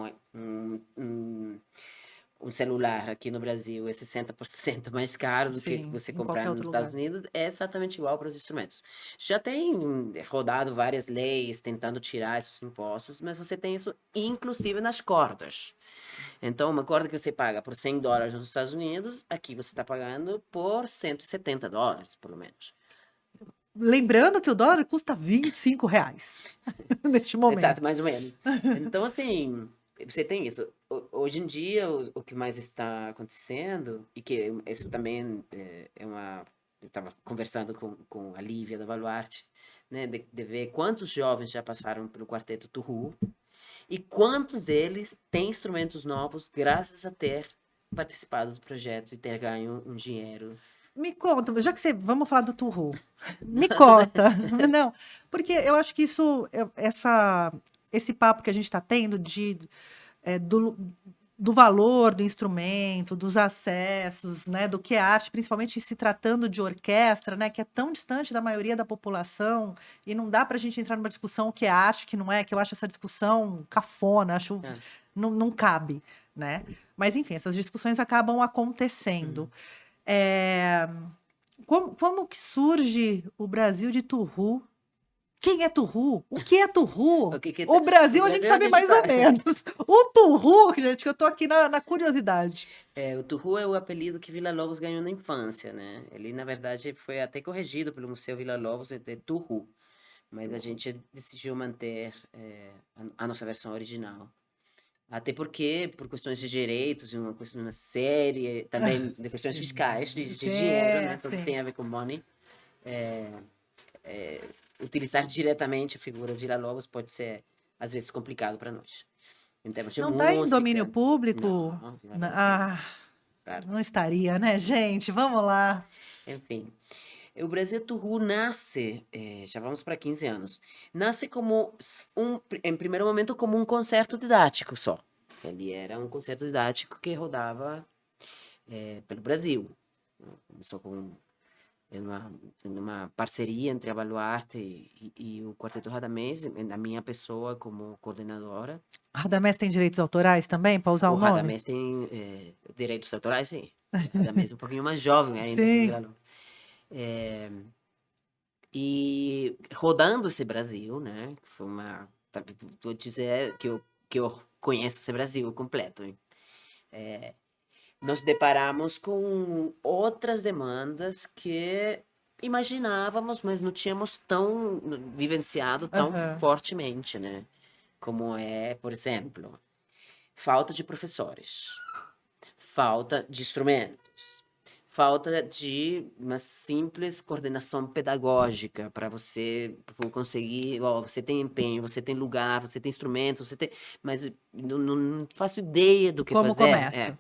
um celular aqui no Brasil é 60% mais caro do que sim, você em comprar qualquer nos outro Estados lugar. Unidos, é exatamente igual para os instrumentos. Já tem rodado várias leis tentando tirar esses impostos, mas você tem isso inclusive nas cordas. Então, uma corda que você paga por $100 nos Estados Unidos, aqui você está pagando por $170, pelo menos. Lembrando que o dólar custa R$ 25 neste Exato, momento. mais ou menos. Então, assim, você tem isso. Hoje em dia, o que mais está acontecendo, e que isso também é uma. Eu estava conversando com a Lívia da Baluarte, né, de ver quantos jovens já passaram pelo quarteto Turru e quantos deles têm instrumentos novos graças a ter participado do projeto e ter ganho um dinheiro. Me conta, já que você. Vamos falar do Turru. Me Não, tudo bem. conta. Não, porque eu acho que esse papo que a gente está tendo do valor do instrumento, dos acessos, né, do que é arte, principalmente se tratando de orquestra, né, que é tão distante da maioria da população, e não dá para a gente entrar numa discussão o que é arte, o que não é, que eu acho essa discussão cafona, acho Ah, não cabe, né? Mas enfim, essas discussões acabam acontecendo. É, como que surge o Brasil de Turru? Quem é Turru? O que é Turru? o que que O tá... O Brasil a gente Brasil a sabe gente mais ou sabe. menos. O Turru, gente, que eu tô aqui na curiosidade. O Turru é o apelido que Villa-Lobos ganhou na infância, né? Ele, na verdade, foi até corrigido pelo Museu Villa-Lobos de Turru, mas a gente decidiu manter a nossa versão original. Até porque, por questões de direitos, e uma série também de questões fiscais, Sim, de dinheiro, né? sim, Tudo sim. tem a ver com money. Utilizar diretamente a figura Villa-Lobos pode ser, às vezes, complicado para nós. Em termos de Não tá em domínio música, público? não, Villa-Lobos não, Ah, claro. não estaria, né, gente? Vamos lá. Enfim, o Brasil Turru nasce, já vamos para 15 anos, nasce como em primeiro momento, como um concerto didático só. Ele era um concerto didático que rodava pelo Brasil. Começou com uma parceria entre a Baluarte e o Quarteto Radamés, na minha pessoa como coordenadora. Radamés tem direitos autorais também, para usar O o nome? Radamés tem direitos autorais, sim. O Radamés é um pouquinho mais jovem ainda que o Sim. Vila-Lobos. E rodando esse Brasil, né? Foi uma. Vou dizer que eu conheço esse Brasil completo. Hein? Nos deparamos com outras demandas que imaginávamos, mas não tínhamos tão vivenciado tão Aham. fortemente, né? Como é, por exemplo, falta de professores, falta de instrumentos, falta de uma simples coordenação pedagógica para você conseguir, ó, você tem empenho, você tem lugar, você tem instrumentos, mas não faço ideia do que Como fazer. começa?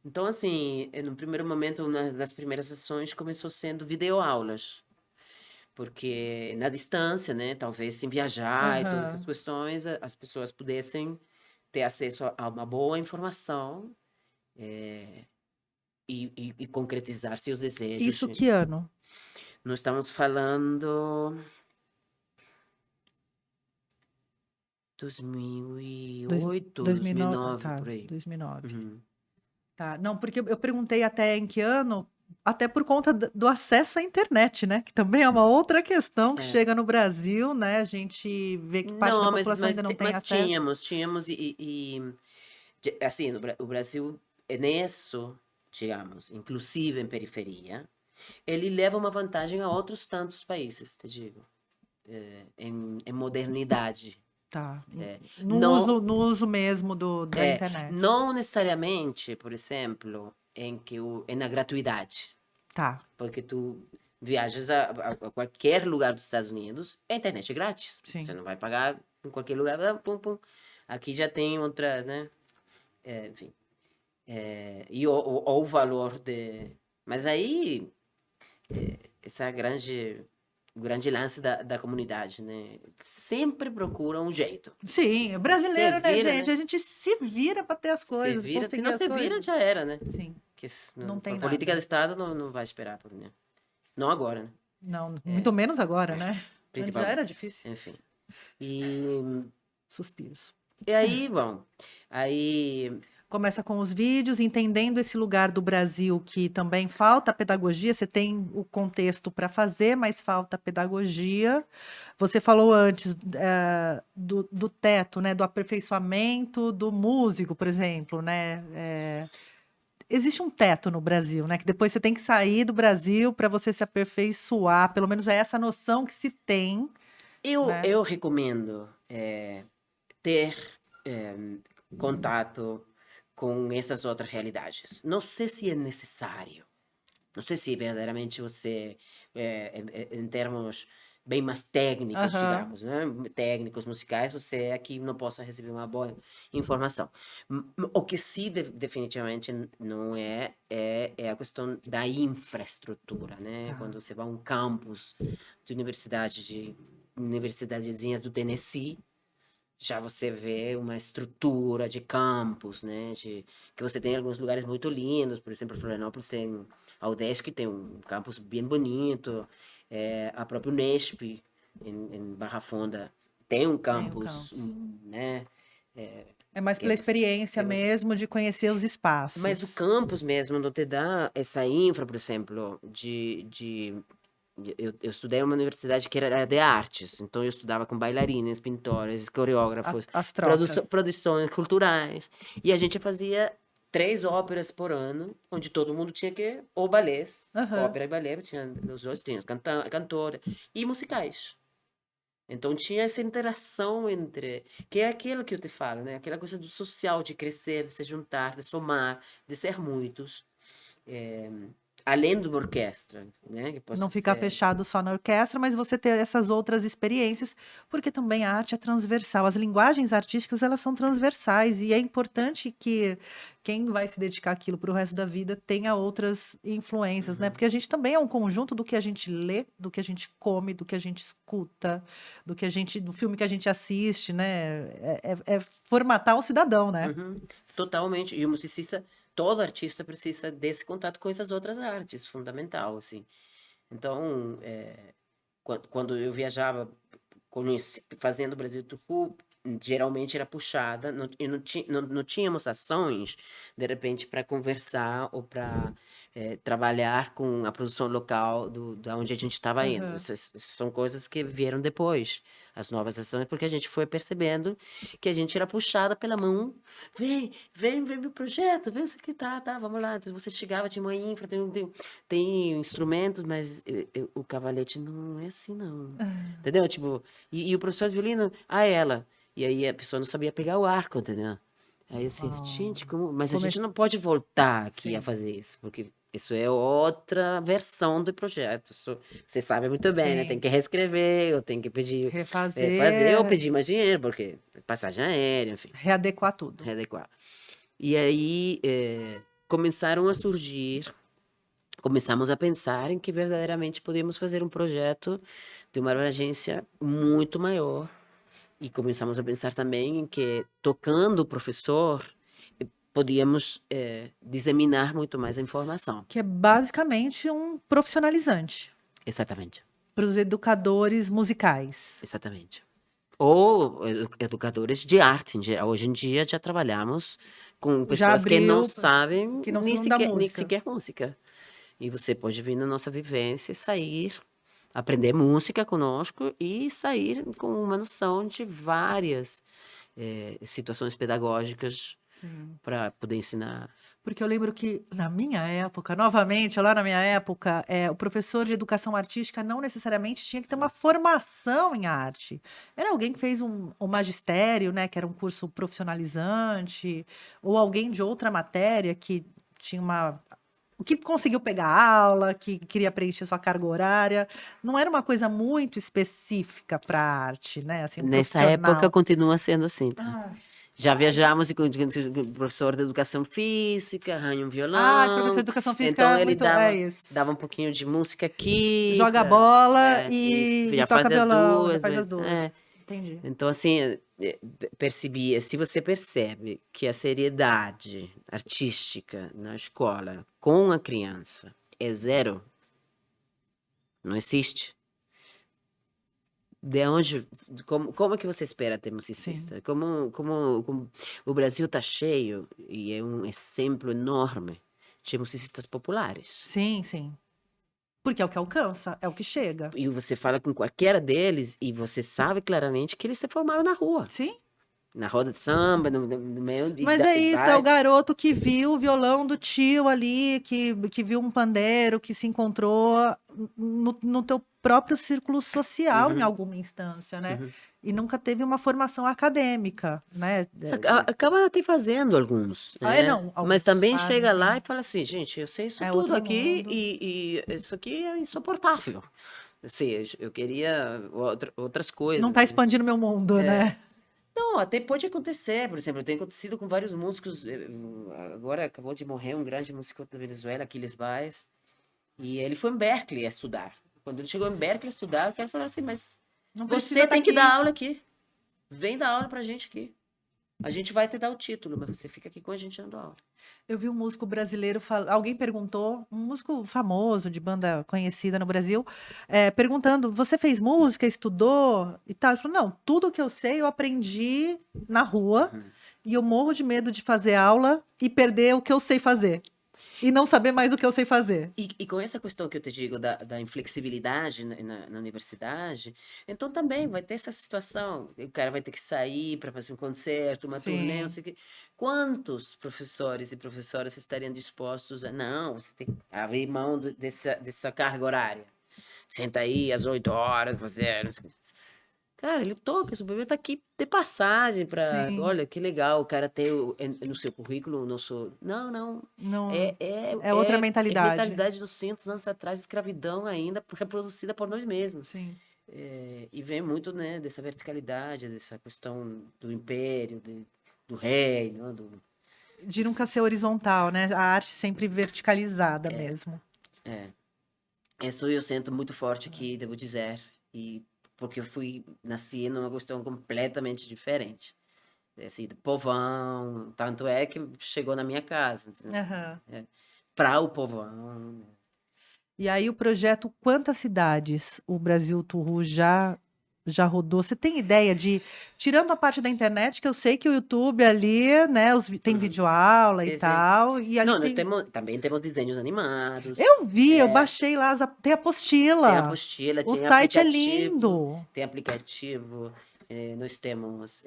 Então, assim, no primeiro momento, nas primeiras ações, começou sendo videoaulas, porque na distância, né, talvez sem viajar e todas essas Aham. questões, as pessoas pudessem ter acesso a uma boa informação e concretizar seus desejos. Isso que ano? Nós estamos falando Dois, 2008, 2009, 2009, tá, por aí. 2009. Uhum. Tá, não, porque eu perguntei até em que ano, Até por conta do acesso à internet, né? Que também é uma outra questão que É. chega no Brasil, né? A gente vê que parte da Não, população ainda não tem mas acesso. tínhamos assim, o Brasil é nisso, digamos, inclusive em periferia, ele leva uma vantagem a outros tantos países, te digo, em modernidade. Tá. Não, No uso mesmo da internet. não necessariamente, por exemplo, é na gratuidade, Tá. porque tu viajas a qualquer lugar dos Estados Unidos, a internet é grátis. Sim. Você não vai pagar em qualquer lugar, pum, pum. Aqui já tem outra, né? Enfim. E o valor de. Mas aí, essa o grande lance da comunidade, né? Sempre procura um jeito. Sim, é E se brasileiro, né, vira, gente? né? A gente se vira para ter as Se coisas, vira, se conseguir não as se vira, coisas. já era, né? Sim, Que não tem a política nada. do Estado não vai esperar por, né? Não agora, né? Não, muito menos agora, né? Antes já Principalmente. era difícil. Enfim. E, Suspiros. e aí, bom, aí Começa com os vídeos, entendendo esse lugar do Brasil que também falta pedagogia. Você tem o contexto para fazer, mas falta pedagogia. Você falou antes do teto, né? Do aperfeiçoamento do músico, por exemplo, né? Existe um teto no Brasil, né? Que depois você tem que sair do Brasil para você se aperfeiçoar. Pelo menos é essa noção que se tem, né? eu recomendo ter contato com essas outras realidades. Não sei se é necessário. Não sei se verdadeiramente você, em termos bem mais técnicos, Aham. digamos, né? Técnicos, musicais, você aqui não possa receber uma boa informação. O que sim, definitivamente não é a questão da infraestrutura, né? Tá. Quando você vai a um campus de universidadezinhas do Tennessee, já você vê uma estrutura de campus, né? Que você tem alguns lugares muito lindos, por exemplo, Florianópolis tem a UDESC, tem um campus bem bonito, a própria Unesp, em Barra Funda, tem um Tem o campus, campus. né? É mais Que pela experiência mesmo de conhecer os mas o espaços. campus mesmo não te dá essa infra, por exemplo, eu estudei em uma universidade que era de artes, então eu estudava com bailarinas, pintores, coreógrafos, As trocas. produções culturais, e a gente fazia 3 óperas por ano, onde todo mundo tinha que, ou balés, Aham. ópera e balé, tinha os dois, tinha cantora, e musicais. Então tinha essa interação entre, que é aquilo que eu te falo, né? Aquela coisa do social, de crescer, de se juntar, de somar, de ser muitos, eh, além de uma orquestra, né? Que possa Não ficar ser. fechado só na orquestra, mas você ter essas outras experiências, porque também a arte é transversal. As linguagens artísticas, elas são transversais e é importante que quem vai se dedicar àquilo para o resto da vida tenha outras influências, né? Porque a gente também é um conjunto do que a gente lê, do que a gente come, do que a gente escuta, do filme que a gente assiste, né? É formatar o cidadão, né? Uhum, totalmente. E o musicista, todo artista precisa desse contato com essas outras artes, fundamental, assim. Então, quando eu viajava fazendo Brasil Tour, geralmente era puxada, e não tínhamos ações, de repente, para conversar ou para trabalhar com a produção local da onde a gente estava indo. Aham. Essas são coisas que vieram depois, as novas ações, porque a gente foi percebendo que a gente era puxada pela mão. Vem meu projeto, vem isso aqui, tá, vamos lá. Então, você chegava, tinha uma infra, tem instrumentos, mas o cavalete não é assim, não. Entendeu? Tipo, e o professor de violino, ela. E aí a pessoa não sabia pegar o arco, entendeu? Aí assim, gente, como. Mas a Come- gente não pode voltar aqui a Sim, fazer isso, porque isso é outra versão do projeto. Isso, você sabe muito bem, né? Tem sim. que reescrever, eu tenho que pedir, fazer, ou Refazer, pedir mais dinheiro, porque passagem aérea, enfim, readequar tudo. readequar. E aí começaram a surgir, começamos a pensar em que verdadeiramente podíamos fazer um projeto de uma abrangência muito maior. E começamos a pensar também em que, tocando o professor, podíamos disseminar muito mais a informação. Que é basicamente um profissionalizante Exatamente, para os educadores musicais. exatamente. Ou educadores de arte em geral. Hoje em dia já trabalhamos com Já pessoas que não abriu, sabem que não são da nem música. sequer música. E você pode vir na nossa vivência e sair, aprender música conosco e sair com uma noção de várias situações pedagógicas Sim. para poder ensinar. Porque eu lembro que na minha época, novamente, lá na minha época, o professor de educação artística não necessariamente tinha que ter uma formação em arte. Era alguém que fez o magistério, né, que era um curso profissionalizante, ou alguém de outra matéria que tinha que conseguiu pegar aula, que queria preencher sua carga horária. Não era uma coisa muito específica para arte, né, assim, um Nessa época profissional. continua sendo assim, tá? Ai, Já viajamos com o professor de educação física, arranha um professor de violão, educação física então é ele muito, é dava, isso. dava um pouquinho de música aqui, Joga bola e e já toca fazia as violão, já duas, faz as mas, duas. Entendi. Então, assim, percebi, se você percebe que a seriedade artística na escola com a criança é zero, não existe. De onde, como é que você espera ter musicista? Como o Brasil está cheio e é um exemplo enorme de musicistas populares. Sim, sim. Porque é o que alcança, é o que chega. E você fala com qualquer deles e você sabe claramente que eles se formaram na rua. Sim. Na roda de samba, no meio de Mas é e isso, é o vai. garoto que viu o violão do tio ali, que viu um pandeiro, que se encontrou no teu próprio círculo social em Uhum, alguma instância, né? uhum. E nunca teve uma formação acadêmica, né? Acaba até fazendo alguns, né? Não, Mas alguns também fazem, chega lá sim. e fala assim, gente, eu sei isso É tudo outro aqui mundo. e isso aqui é insuportável. Assim, eu queria outras Não coisas, tá né? expandindo meu mundo, né? Não, até pode acontecer, por exemplo, tem acontecido com vários músicos. Agora acabou de morrer um grande músico da Venezuela, Aquiles Baez, e ele foi em Berkeley a estudar. Quando ele chegou em Berkeley a estudar, o cara falou assim, mas Não precisa você estar tem que dar aqui. aula aqui. Vem dar aula pra gente aqui. A gente vai te dar o título, mas você fica aqui com a gente dando aula. Eu vi um músico brasileiro, alguém perguntou, um músico famoso de banda conhecida no Brasil, perguntando: você fez música, estudou e tal? Ele falou: não, tudo que eu sei eu aprendi na rua e eu morro de medo de fazer aula e perder o que eu sei fazer. E não saber mais o que eu sei fazer. E com essa questão que eu te digo da inflexibilidade na universidade, então também vai ter essa situação. O cara vai ter que sair para fazer um concerto, uma turnê, não Sim. sei o quê. Quantos professores e professoras estariam dispostos a, não, você tem que abrir mão dessa carga horária. Senta aí às 8 horas, fazer, não sei o quê. Cara, ele toca, esse bebê tá aqui de passagem para, Sim. olha, que legal, o cara tem no seu currículo o nosso. Não, não. Não, É, é, é outra é mentalidade. mentalidade dos 200 anos atrás, escravidão ainda reproduzida por nós mesmos. Sim. E vem muito, né, dessa verticalidade, dessa questão do império, do reino, De nunca ser horizontal, né? A arte sempre verticalizada mesmo. Isso eu sinto muito forte aqui, devo dizer, e porque eu nasci numa questão completamente diferente. Assim, do povão, tanto é que chegou na minha casa, entendeu? Aham. Para o povão. E aí o projeto Quantas Cidades o Brasil Turru já rodou? Você tem ideia de, tirando a parte da internet, que eu sei que o YouTube ali, né, tem Uhum. videoaula e Sim, sim. tal, e ali Não, nós tem. também temos desenhos animados, Eu vi, eu baixei lá, tem tem apostila. apostila, O site é lindo. tem aplicativo, nós temos,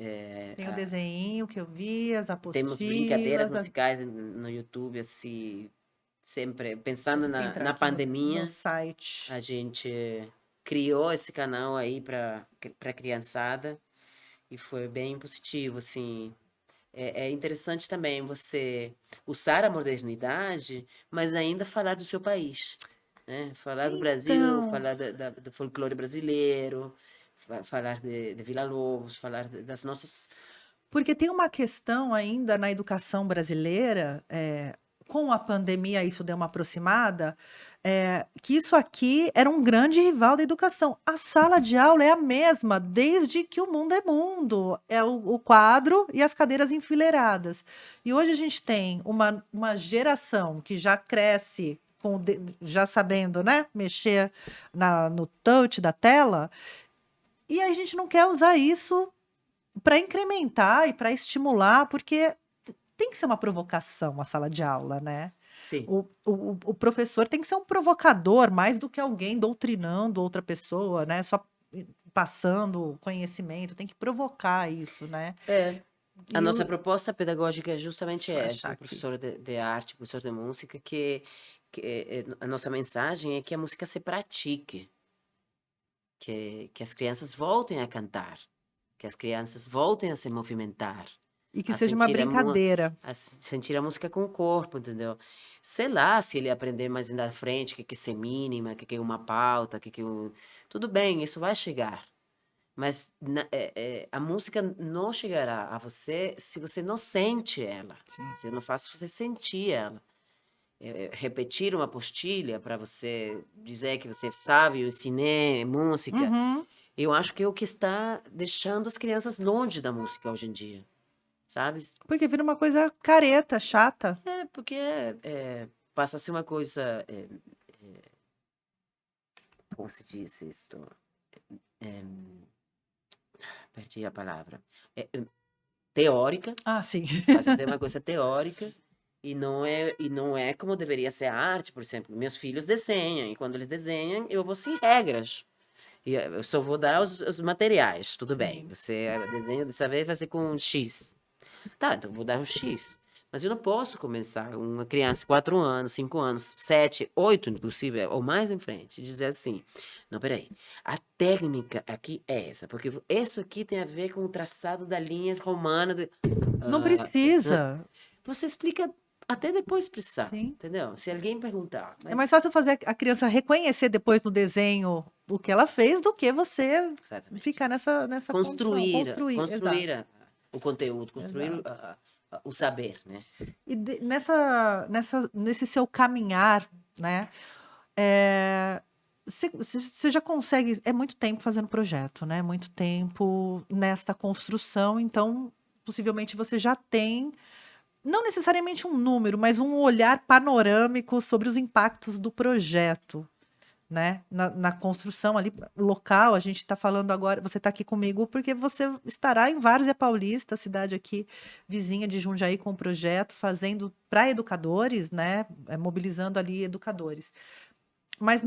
Tem o desenho que eu vi, as temos brincadeiras apostilas. musicais no YouTube, assim, sempre pensando Vou ter que entrar na aqui no pandemia, site. a gente criou esse canal aí para criançada e foi bem positivo, assim. É interessante também você usar a modernidade, mas ainda falar do seu país, né? Falar do Brasil, Então, falar do folclore brasileiro, falar de Villa-Lobos, falar das nossas. porque tem uma questão ainda na educação brasileira, com a pandemia isso deu uma aproximada, que isso aqui era um grande rival da educação. A sala de aula é a mesma desde que o mundo é mundo. É o quadro e as cadeiras enfileiradas. E hoje a gente tem uma geração que já cresce já sabendo, né, mexer no touch da tela, e a gente não quer usar isso para incrementar e para estimular, porque tem que ser uma provocação a sala de aula, né? Sim. O professor tem que ser um provocador, mais do que alguém doutrinando outra pessoa, né? Só passando conhecimento, tem que provocar isso, né? É. A E nossa o, proposta pedagógica é justamente deixa eu essa, achar o aqui. professor de arte, o professor de música, a nossa mensagem é que a música se pratique, que as crianças voltem a cantar, que as crianças voltem a se movimentar, E que a seja uma sentir brincadeira. sentir a música com o corpo, entendeu? Sei lá se ele aprender mais na frente, o que é ser mínima, o que é uma pauta, tudo bem, isso vai chegar. Mas a música não chegará a você se você não sente ela. Sim. Se eu não faço você sentir ela. Repetir uma apostila para você dizer que você sabe, eu ensinei música. Uhum. Eu acho que é o que está deixando as crianças longe da música hoje em dia, sabe? Porque vira uma coisa careta, chata. É, porque passa a ser uma coisa, como se diz isto? É, perdi a palavra. Teórica. Ah, sim. Passa a ser uma coisa teórica e não é como deveria ser a arte, por exemplo. Meus filhos desenham e quando eles desenham, eu vou sem regras. E eu só vou dar os materiais, tudo bem. Sim. Você desenho dessa vez vai ser com X. Tá, então eu vou dar o X. Mas eu não posso começar uma criança de 4 anos, 5 anos, 7, 8, inclusive, ou mais em frente, e dizer assim: não, peraí, a técnica aqui é essa, porque isso aqui tem a ver com o traçado da linha romana. Não Né? precisa. Você explica até depois precisar, Sim. entendeu? Se alguém perguntar, É mas mais fácil fazer a criança reconhecer depois no desenho o que ela fez do que você exatamente. ficar nessa condição. Construir, Construir, construir exato, o conteúdo, construir exato. o saber, né? E nesse seu caminhar, né? Você já consegue. É muito tempo fazendo projeto, né? Muito tempo nesta construção, então possivelmente você já tem, não necessariamente um número, mas um olhar panorâmico sobre os impactos do projeto, né? Na construção ali local, a gente está falando agora, você está aqui comigo porque você estará em Várzea Paulista, cidade aqui vizinha de Jundiaí, com o projeto, fazendo para educadores, né? Mobilizando ali educadores. Mas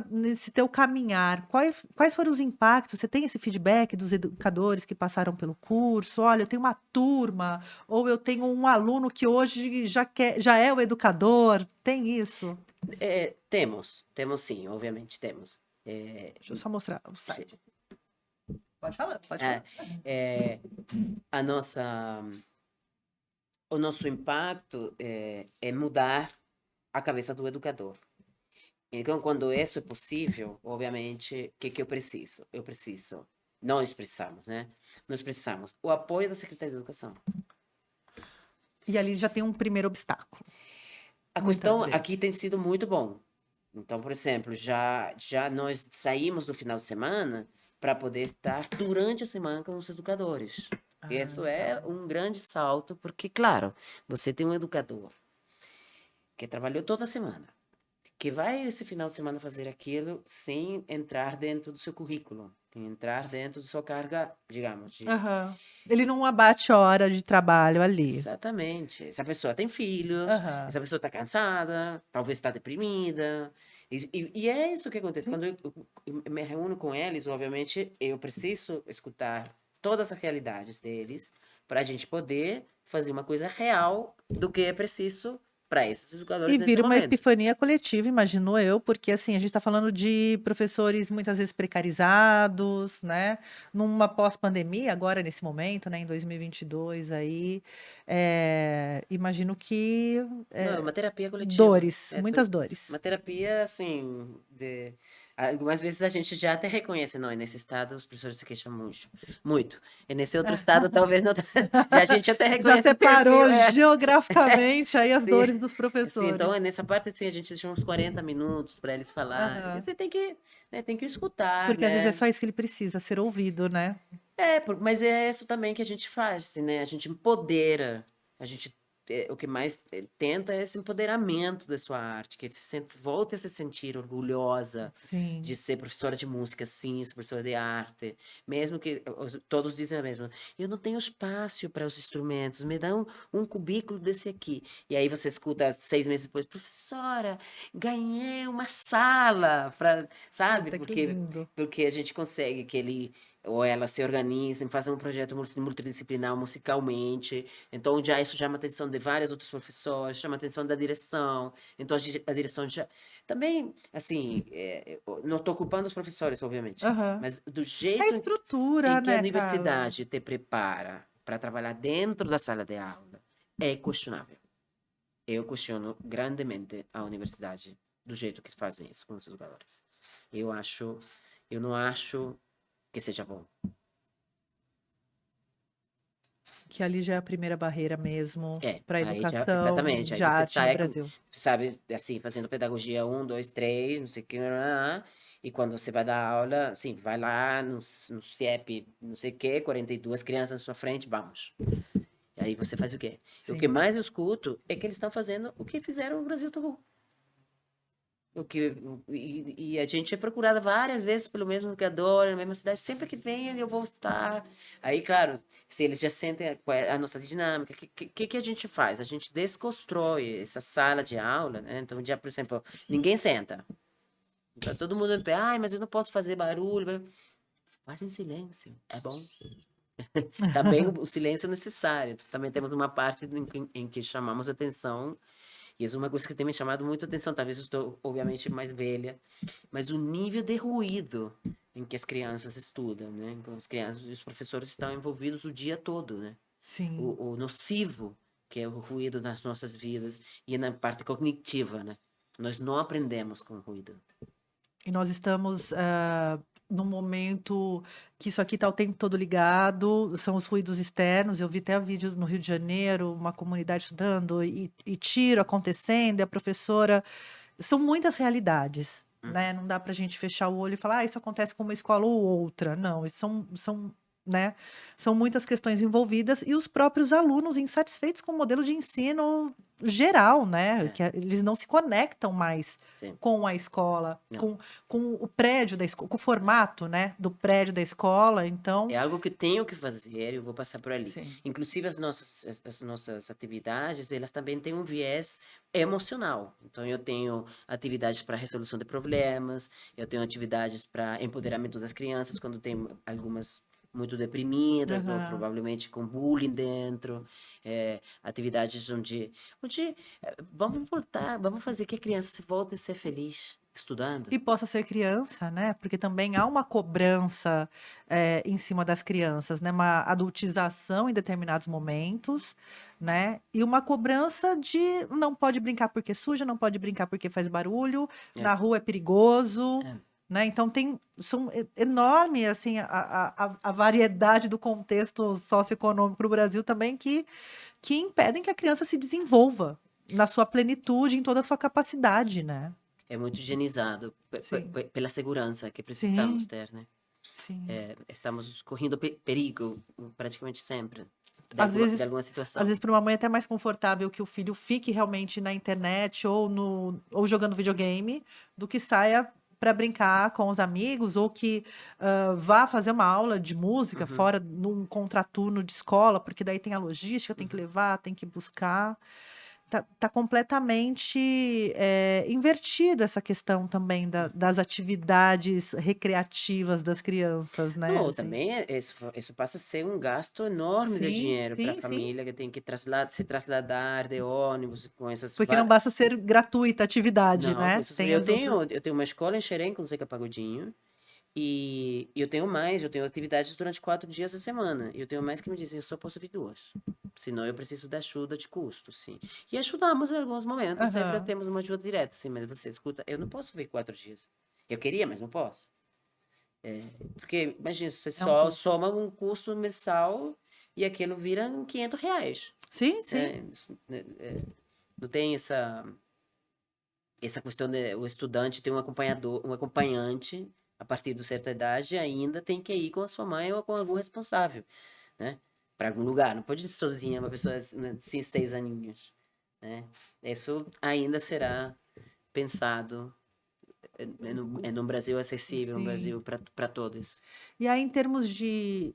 nesse teu caminhar, quais foram os impactos? Você tem esse feedback dos educadores que passaram pelo curso? Olha, eu tenho uma turma, ou eu tenho um aluno que hoje já é o educador. Tem isso? Temos sim, obviamente temos. Deixa eu só mostrar o Sim. site. Pode falar, pode É, falar. é, a nossa, o nosso impacto é mudar a cabeça do educador. Então, quando isso é possível, obviamente, o que eu preciso? Nós precisamos, né? Nós precisamos o apoio da Secretaria de Educação. E ali já tem um primeiro obstáculo, A muitas questão aqui vezes. tem sido muito bom. Então, por exemplo, já nós saímos do final de semana para poder estar durante a semana com os educadores. Ah, Isso é legal. um grande salto, porque, claro, você tem um educador que trabalhou toda a semana, que vai esse final de semana fazer aquilo sem entrar dentro do seu currículo, sem entrar dentro da sua carga, digamos, de... Aham. Ele não abate hora de trabalho ali. Exatamente. Essa pessoa tem filhos, Aham. essa pessoa está cansada, talvez está deprimida. E é isso que acontece. Sim. Quando eu me reúno com eles, obviamente, eu preciso escutar todas as realidades deles para a gente poder fazer uma coisa real do que é preciso para esses E educadores nesse vira uma momento. epifania coletiva, imagino eu, porque assim, a gente está falando de professores muitas vezes precarizados, né? Numa pós-pandemia, agora nesse momento, né? Em 2022 aí, imagino que Não, é uma terapia coletiva. dores, muitas dores. Uma terapia, assim, algumas vezes a gente já até reconhece, não, nesse estado os professores se queixam muito, muito. E nesse outro estado, talvez não, já a gente até Já reconhece o perfil, separou geograficamente aí as sim, dores dos sim, então professores. nessa parte, assim, a gente deixa uns 40 minutos para eles falarem, Aham. você tem que escutar, Porque às vezes é né? só isso que ele precisa, ser ouvido, né? Mas é isso também que a gente faz, assim, né? A gente empodera, a gente o que mais tenta é esse empoderamento da sua arte, que volte a se sentir orgulhosa Sim. de ser professora de música, sim, ser professora de arte, mesmo que todos dizem a mesma, eu não tenho espaço para os instrumentos, me dá um cubículo desse aqui. E aí você escuta 6 meses depois, professora, ganhei uma sala, sabe? Puta, que lindo. Porque a gente consegue que ele ou ela se organizem, façam um projeto multidisciplinar musicalmente. Então, já isso chama a atenção de vários outros professores, chama a atenção da direção. Então, a direção já. Também, assim, não estou culpando os professores, obviamente, Aham. mas do É a jeito em estrutura, que a né, Carla? universidade te prepara para trabalhar dentro da sala de aula é questionável. Eu questiono grandemente a universidade do jeito que fazem isso com os seus valores. Eu não acho que seja bom. Que ali já é a primeira barreira mesmo para a Aí já, educação exatamente, aí de você arte no sai, Brasil. sabe, assim, fazendo pedagogia 1, 2, 3, não sei o que, e quando você vai dar aula, assim, vai lá no CIEP, não sei o que, 42 crianças na sua frente, vamos. E aí você faz o quê? E o que Sim. mais eu escuto é que eles estão fazendo o que fizeram no Brasil todo. E a gente é procurada várias vezes pelo mesmo educador, na mesma cidade, sempre que vem eu vou estar. Aí, claro, se eles já sentem qual é a nossa dinâmica, o que a gente faz? A gente desconstrói essa sala de aula, né? Então, já, por exemplo, ninguém senta. Então, todo mundo em pé, ai, mas eu não posso fazer barulho. Faz em silêncio, é bom. Também o silêncio é necessário. Também temos uma parte em que chamamos atenção. E isso é uma coisa que tem me chamado muito a atenção. Talvez eu estou, obviamente, mais velha, mas o nível de ruído em que as crianças estudam, né? As crianças e os professores estão envolvidos o dia todo, né? Sim. O nocivo que é o ruído nas nossas vidas e na parte cognitiva, né? Nós não aprendemos com ruído. E nós estamos, num momento que isso aqui está o tempo todo ligado, são os ruídos externos. Eu vi até vídeo no Rio de Janeiro, uma comunidade estudando e tiro acontecendo, e a professora. São muitas realidades, né? Não dá para a gente fechar o olho e falar, isso acontece com uma escola ou outra. Não, isso né? São muitas questões envolvidas e os próprios alunos insatisfeitos com o modelo de ensino geral, né? É, Que eles não se conectam mais sim. com a escola, Não. com o prédio da escola, com o formato, né, do prédio da escola. Então, É algo que tenho que fazer, eu vou passar por ali. sim. Inclusive as nossas atividades, elas também têm um viés emocional. Então eu tenho atividades para resolução de problemas, eu tenho atividades para empoderamento das crianças quando tem algumas muito deprimidas, ou Aham. provavelmente com bullying dentro, atividades onde vamos voltar, vamos fazer que a criança volte a ser feliz estudando. E possa ser criança, né? Porque também há uma cobrança, em cima das crianças, né? Uma adultização em determinados momentos, né? E uma cobrança de não pode brincar porque suja, não pode brincar porque faz barulho, É, na rua é perigoso, é. né? Então são enorme assim a variedade do contexto socioeconômico no Brasil também que impedem que a criança se desenvolva na sua plenitude, em toda a sua capacidade, né? É muito higienizado Sim, pela segurança que precisamos sim. ter, né? Sim. Estamos correndo perigo praticamente sempre Às de vezes alguma às situação. vezes para uma mãe é até mais confortável que o filho fique realmente na internet ou jogando videogame, do que saia para brincar com os amigos ou que, vá fazer uma aula de música Uhum, fora num contraturno de escola, porque daí tem a logística, tem que uhum. levar, tem que buscar. Tá completamente, invertida essa questão também das atividades recreativas das crianças, né, Não, assim. também isso passa a ser um gasto enorme de Sim, dinheiro para a sim, sim. família que tem que se trasladar de ônibus com essas. Porque não basta ser gratuita a atividade, Não, né, tem eu as outras. tenho, eu tenho uma escola em Xerém com Zeca Pagodinho. E eu tenho mais, eu tenho atividades durante 4 dias da semana. E eu tenho mais que me dizem, eu só posso vir 2. Senão eu preciso da ajuda de custo, sim. E ajudamos em alguns momentos, sempre Aham. temos uma ajuda direta, sim. Mas você escuta, eu não posso vir 4 dias. Eu queria, mas não posso. Porque, imagina, você É um só custo. soma um custo mensal e aquilo vira R$ 500. Sim, sim. Não tem essa questão de o estudante ter um acompanhante a partir de certa idade ainda tem que ir com a sua mãe ou com algum responsável, né? para algum lugar. Não pode ir sozinha, uma pessoa né, de 6 aninhos, né? Isso ainda será pensado no Brasil acessível, um Sim. Brasil para todos. E aí, em termos de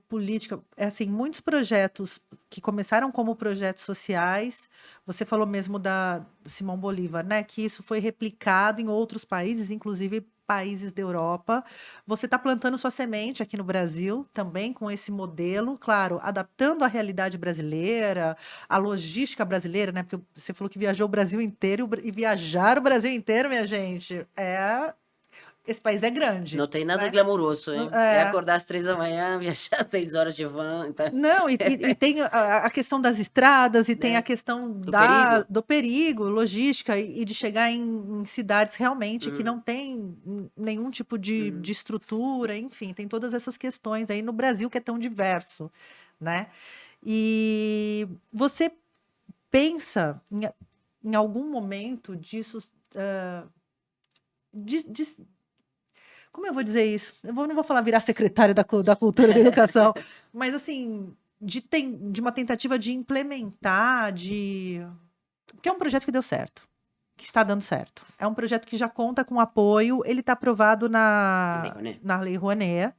política, é assim, muitos projetos que começaram como projetos sociais, você falou mesmo da Simão Bolívar, né? Que isso foi replicado em outros países, inclusive países da Europa. Você está plantando sua semente aqui no Brasil também com esse modelo, claro, adaptando a realidade brasileira, a logística brasileira, né? Porque você falou que viajou o Brasil inteiro e viajar o Brasil inteiro, minha gente, esse país é grande, Não tem nada né? glamouroso, hein? É É, acordar às 3 da manhã, viajar 6 horas de van, tá? não, e tem a questão das estradas, e tem a Né? questão O perigo. do perigo, logística, e de chegar em cidades realmente que Uhum, não tem nenhum tipo de uhum. estrutura, enfim, tem todas essas questões aí no Brasil que é tão diverso, né? E você pensa em algum momento disso, de como eu vou dizer isso? Não vou falar virar secretária da cultura e da educação, mas assim, de uma tentativa de implementar, porque é um projeto que deu certo, que está dando certo. É um projeto que já conta com apoio, ele está aprovado Lei Rouanet. na Lei Rouanet,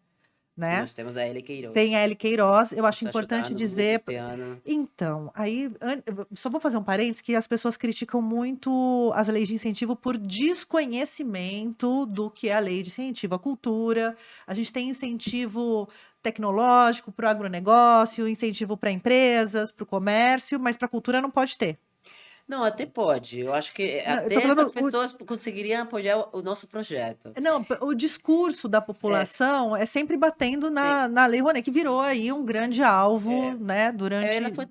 E né? nós temos a L. Tem Queiroz, a L. Queiroz, eu que acho está importante ajudando muito dizer. este ano. Então, aí, eu só vou fazer um parênteses que as pessoas criticam muito as leis de incentivo por desconhecimento do que é a lei de incentivo à cultura. A gente tem incentivo tecnológico para o agronegócio, incentivo para empresas, para o comércio, mas para a cultura não pode ter. Não, até pode. Eu acho que Não, eu tô até essas falando pessoas conseguiriam apoiar o nosso projeto. não, o discurso da É, população é sempre batendo sim. na Lei Rouanet, que virou aí um grande alvo, É, né, ela durante. foi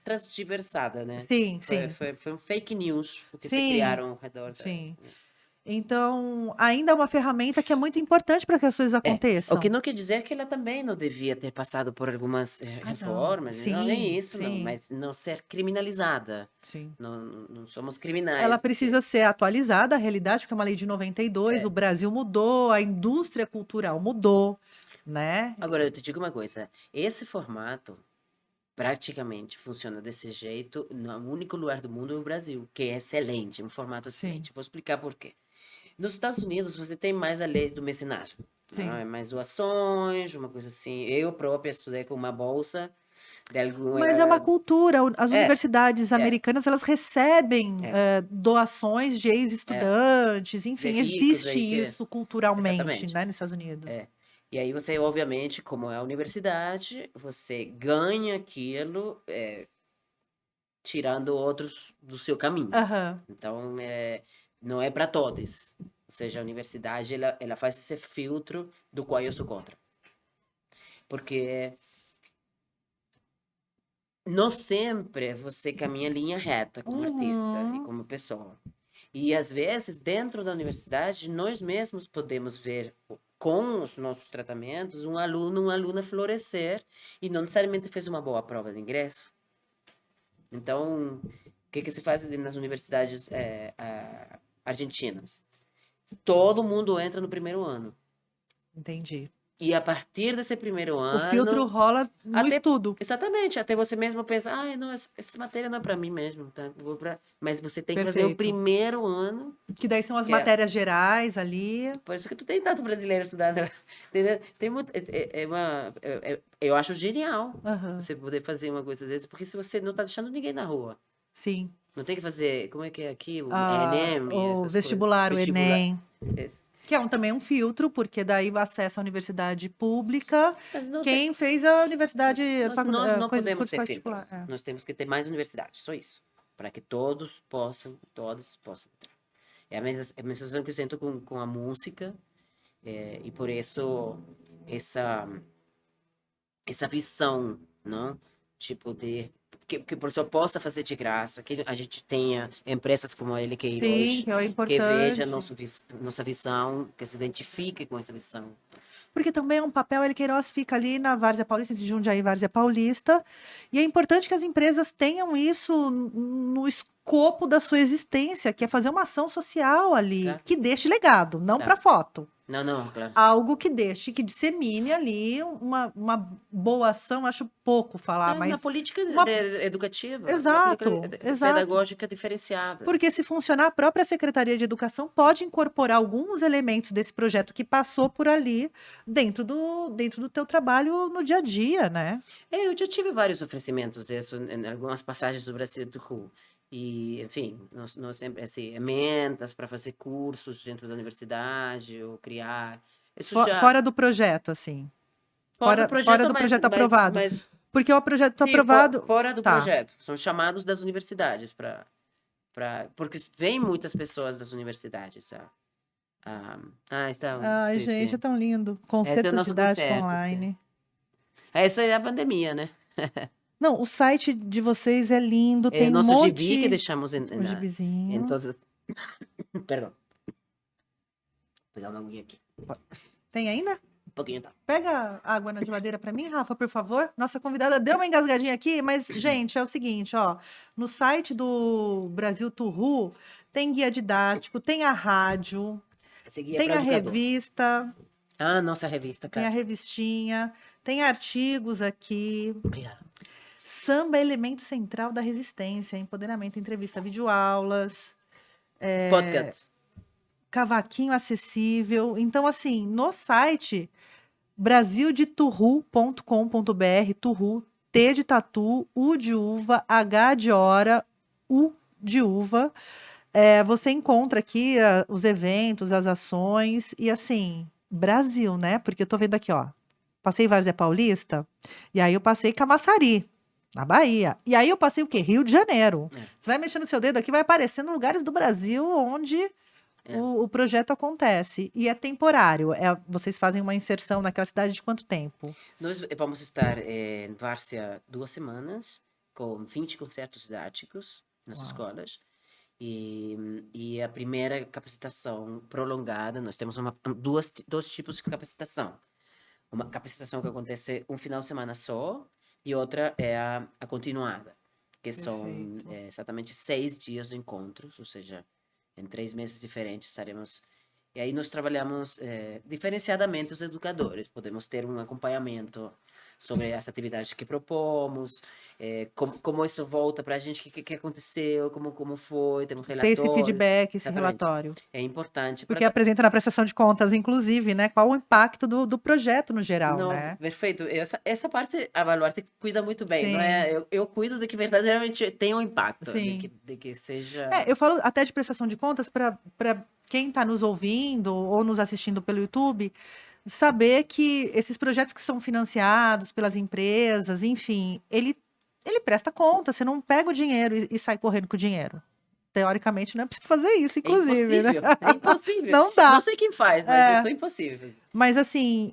transgiversada, né? Sim, Foi, sim, foi, foi um fake news o que se sim, criaram ao redor da. sim. Então, ainda é uma ferramenta que é muito importante para que as coisas É, o que aconteçam. não quer dizer que ela também não devia ter passado por algumas Ah, não. reformas, não, nem Sim, isso não, sim, mas não ser criminalizada. sim. Não, não somos Ela criminais, porque precisa ser atualizada, a realidade, porque é uma lei de 92, o é. Brasil mudou, a indústria cultural mudou, né? Agora eu te digo uma coisa, esse formato praticamente funciona desse jeito no único lugar do mundo é o Brasil, que é excelente, um formato Sim, excelente. Vou explicar por quê. Nos Estados Unidos você tem mais a lei do mecenário, sim. né? É mais doações, uma coisa assim. Eu própria estudei com uma bolsa de algum Mas é uma cultura. As é, universidades é, americanas, elas recebem é, doações de é, ex-estudantes, de enfim, ricos existe aí que isso culturalmente, exatamente. né, nos Estados Unidos. É. E aí você, obviamente, como é a universidade, você ganha aquilo tirando outros do seu caminho. Aham, Então, não é para todos. Ou seja, a universidade, ela faz esse filtro do qual eu sou contra. Porque não sempre você caminha linha reta como artista e uhum, como pessoa. E às vezes, dentro da universidade, nós mesmos podemos ver com os nossos tratamentos um aluno, uma aluna florescer e não necessariamente fez uma boa prova de ingresso. Então, o que se faz nas universidades argentinas? Todo mundo entra no primeiro ano. entendi. E a partir desse primeiro O filtro ano, rola no até estudo. exatamente, até você mesmo pensa, ah, não, essa matéria não é para mim mesmo, tá? Mas você tem que fazer o Perfeito. primeiro ano, Que daí são as que é matérias gerais ali. por isso que tu tem tanto brasileiro estudando, entendeu? Tem muito, eu acho genial Aham, você poder fazer uma coisa dessa, porque se você não tá deixando ninguém na rua, sim. não tem que fazer, como é que é aqui, o Ah, Enem e o essas coisas, vestibular, o vestibular, Enem. esse. Que é também um filtro, porque daí acessa a universidade pública. Mas não tem, Quem fez a universidade, nós não podemos curso ter particular. filtros. Nós temos que ter mais universidades, só isso. Para que todos possam entrar. É a mesma sensação que eu sinto com a música, e por isso essa, essa visão, não? Tipo, que o professor possa fazer de graça, que a gente tenha empresas como a L. Sim, Queiroz, que é que veja importante. nossa visão, que se identifique com essa visão. Porque também é um papel, ele Queiroz fica ali na Várzea Paulista, entre Jundiaí e Várzea Paulista. E é importante que as empresas tenham isso no escopo da sua existência, que é fazer uma ação social ali, Tá? que deixe legado, não para Tá. foto. Não, claro. Algo que deixe, que dissemine ali uma boa ação, acho pouco falar, Uma mas política uma educativa, uma política exato, exato. pedagógica diferenciada. Porque se funcionar, a própria Secretaria de Educação pode incorporar alguns elementos desse projeto que passou por ali dentro do teu trabalho no dia a dia, né? Eu já tive vários oferecimentos isso em algumas passagens do Brasil do Rio. E, enfim, nós sempre, assim, emendas para fazer cursos dentro da universidade ou criar. Isso já Fora do projeto, assim. fora do Fora projeto, do mas, projeto mas, aprovado. mas Porque o projeto sim, aprovado. fora do Tá. projeto. São chamados das universidades porque vem muitas pessoas das universidades. Está, Ai, sim, gente, é sim. tão lindo. Esse é o Concerto nosso didático concerto, sim. online. Essa é a pandemia, né? Não, o site de vocês é lindo, É tem um nosso gibi que monte. deixamos O em gibizinho. todas as... Perdão. Vou pegar uma aguinha aqui. Tem ainda? Um pouquinho, tá. Pega água na geladeira para mim, Rafa, por favor. Nossa convidada deu uma engasgadinha aqui, mas, gente, é o seguinte, ó. No site do Brasil Turru tem guia didático, tem a rádio, Esse guia é tem para a educador. revista, Nossa revista, tem a claro. revistinha, tem artigos aqui. Obrigado. Samba é elemento central da resistência, empoderamento, entrevista, videoaulas, Podcast. cavaquinho acessível. Então, assim, no site brasildeturru.com.br, Turru, T de tatu, U de uva, H de hora, U de uva. Você encontra aqui os eventos, as ações e assim, Brasil, né? Porque eu tô vendo aqui, ó. Passei Várzea Paulista e aí eu passei Camaçari, na Bahia. E aí eu passei o quê? Rio de Janeiro. É. Você vai mexendo no seu dedo aqui, vai aparecendo lugares do Brasil onde o projeto acontece. E é temporário. Vocês fazem uma inserção naquela cidade de quanto tempo? Nós vamos estar em Várzea 2 semanas, com 20 concertos didáticos nas Uau. escolas. E a primeira capacitação prolongada, nós temos dois tipos de capacitação. Uma capacitação que acontece um final de semana só, e outra é a continuada, que são Perfeito. exatamente 6 dias de encontros, ou seja, em 3 meses diferentes estaremos. E aí nós trabalhamos diferenciadamente os educadores, podemos ter um acompanhamento sobre as atividades que propomos, como isso volta para a gente, o que aconteceu, como foi, temos Ter esse relatórios. feedback, esse Exatamente. relatório. É importante. Porque apresenta na prestação de contas, inclusive, né? Qual o impacto do projeto no geral, Não, né? perfeito. Essa parte a Baluarte cuida muito bem, não Sim. é? Eu cuido de que verdadeiramente tenha um impacto, Sim. de que seja... Eu falo até de prestação de contas para quem está nos ouvindo ou nos assistindo pelo YouTube, saber que esses projetos que são financiados pelas empresas, enfim, ele presta conta, você não pega o dinheiro e sai correndo com o dinheiro. Teoricamente, não é possível fazer isso, inclusive, né? É impossível. Não dá. Não sei quem faz, mas isso é impossível. Mas assim,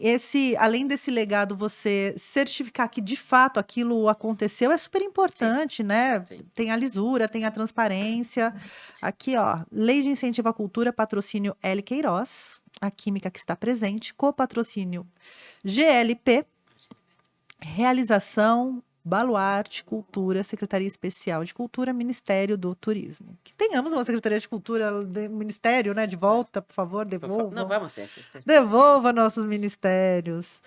além desse legado, você certificar que de fato aquilo aconteceu é super importante, né? Sim. Tem a lisura, tem a transparência. Aqui, ó, Lei de Incentivo à Cultura, patrocínio L. Queiroz, a Química que está presente, copatrocínio GLP, realização Baluarte Cultura, Secretaria Especial de Cultura, Ministério do Turismo. Que tenhamos uma Secretaria de Cultura, Ministério, né? De volta, por favor, devolva. Não, vamos ser. Devolva nossos ministérios.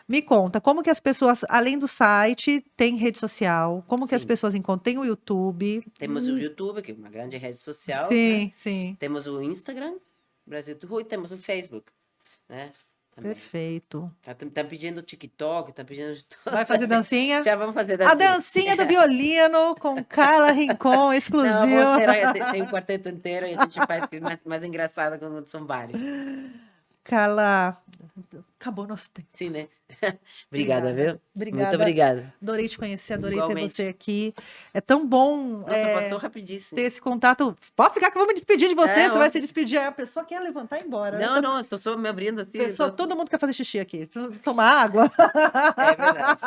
Me conta, como que as pessoas, além do site, tem rede social? Como que as Sim. pessoas encontram? Tem o YouTube? Temos o YouTube, que é uma grande rede social, Sim, né? sim. Temos o Instagram, Brasil do Rio, e temos o Facebook, né? Também. Perfeito. Tá pedindo TikTok, tá pedindo... Vai fazer dancinha? Já vamos fazer A dancinha. dancinha do violino com Carla Rincon, exclusivo. Não, vou esperar, tem um quarteto inteiro e a gente faz mais engraçado quando são vários. Carla, acabou nosso tempo. Sim, né? Obrigada, viu? Obrigada. Muito obrigada. Adorei te conhecer, adorei ter Igualmente. você aqui. É tão bom Nossa, passou rapidíssimo. ter esse contato. Pode ficar que eu vou me despedir de você, tu vai óbvio. se despedir. Aí a pessoa quer levantar e ir embora. Não, estou só me abrindo assim. Todo mundo quer fazer xixi aqui. Tomar água. É verdade.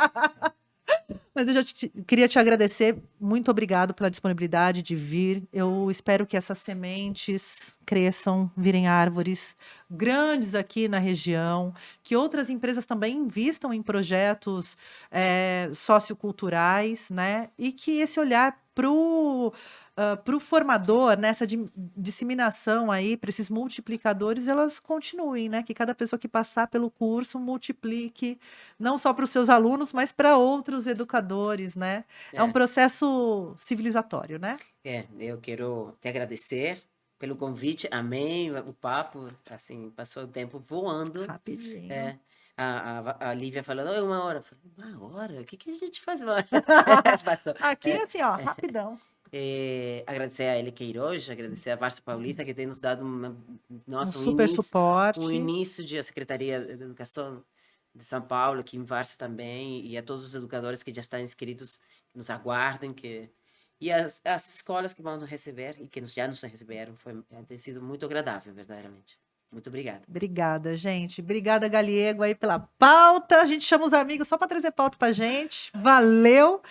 Mas eu já queria te agradecer. Muito obrigado pela disponibilidade de vir. Eu espero que essas sementes cresçam, virem árvores grandes aqui na região, que outras empresas também invistam em projetos socioculturais, né? E que esse olhar pro formador, nessa disseminação aí, para esses multiplicadores, elas continuem, né? Que cada pessoa que passar pelo curso multiplique, não só para os seus alunos, mas para outros educadores, né? É um É, processo civilizatório, né? eu quero te agradecer pelo convite, amei o papo, assim, passou o tempo voando. Rapidinho. É, a Lívia falando, "Oi, 1 hora." Eu falei, 1 hora? O que que a gente faz 1 hora? Passou. Aqui, assim, ó, rapidão. Agradecer a Eli Queiroz, agradecer a Varsa Paulista, que tem nos dado nossa, Um super um suporte. início de a Secretaria de Educação de São Paulo, aqui em Varsa também, e a todos os educadores que já estão inscritos, que nos aguardem, e as escolas que vão nos receber e que já nos receberam, tem sido muito agradável, verdadeiramente. Muito obrigada. Obrigada, gente. Obrigada, Galiego, aí pela pauta. A gente chama os amigos só para trazer pauta pra gente. Valeu.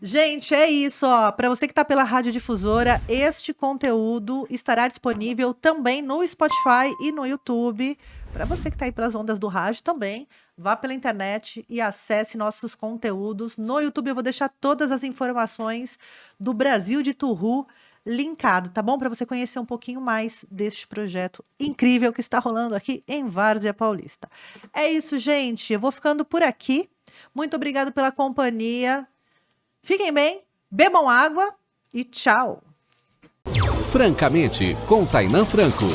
Gente, é isso, ó. Para você que está pela Rádio Difusora, este conteúdo estará disponível também no Spotify e no YouTube. Para você que está aí pelas ondas do rádio também, vá pela internet e acesse nossos conteúdos. No YouTube eu vou deixar todas as informações do Brasil de Turru linkado, tá bom? Para você conhecer um pouquinho mais deste projeto incrível que está rolando aqui em Várzea Paulista. É isso, gente. Eu vou ficando por aqui. Muito obrigado pela companhia. Fiquem bem, bebam água e tchau! Francamente, com Tainan Franco.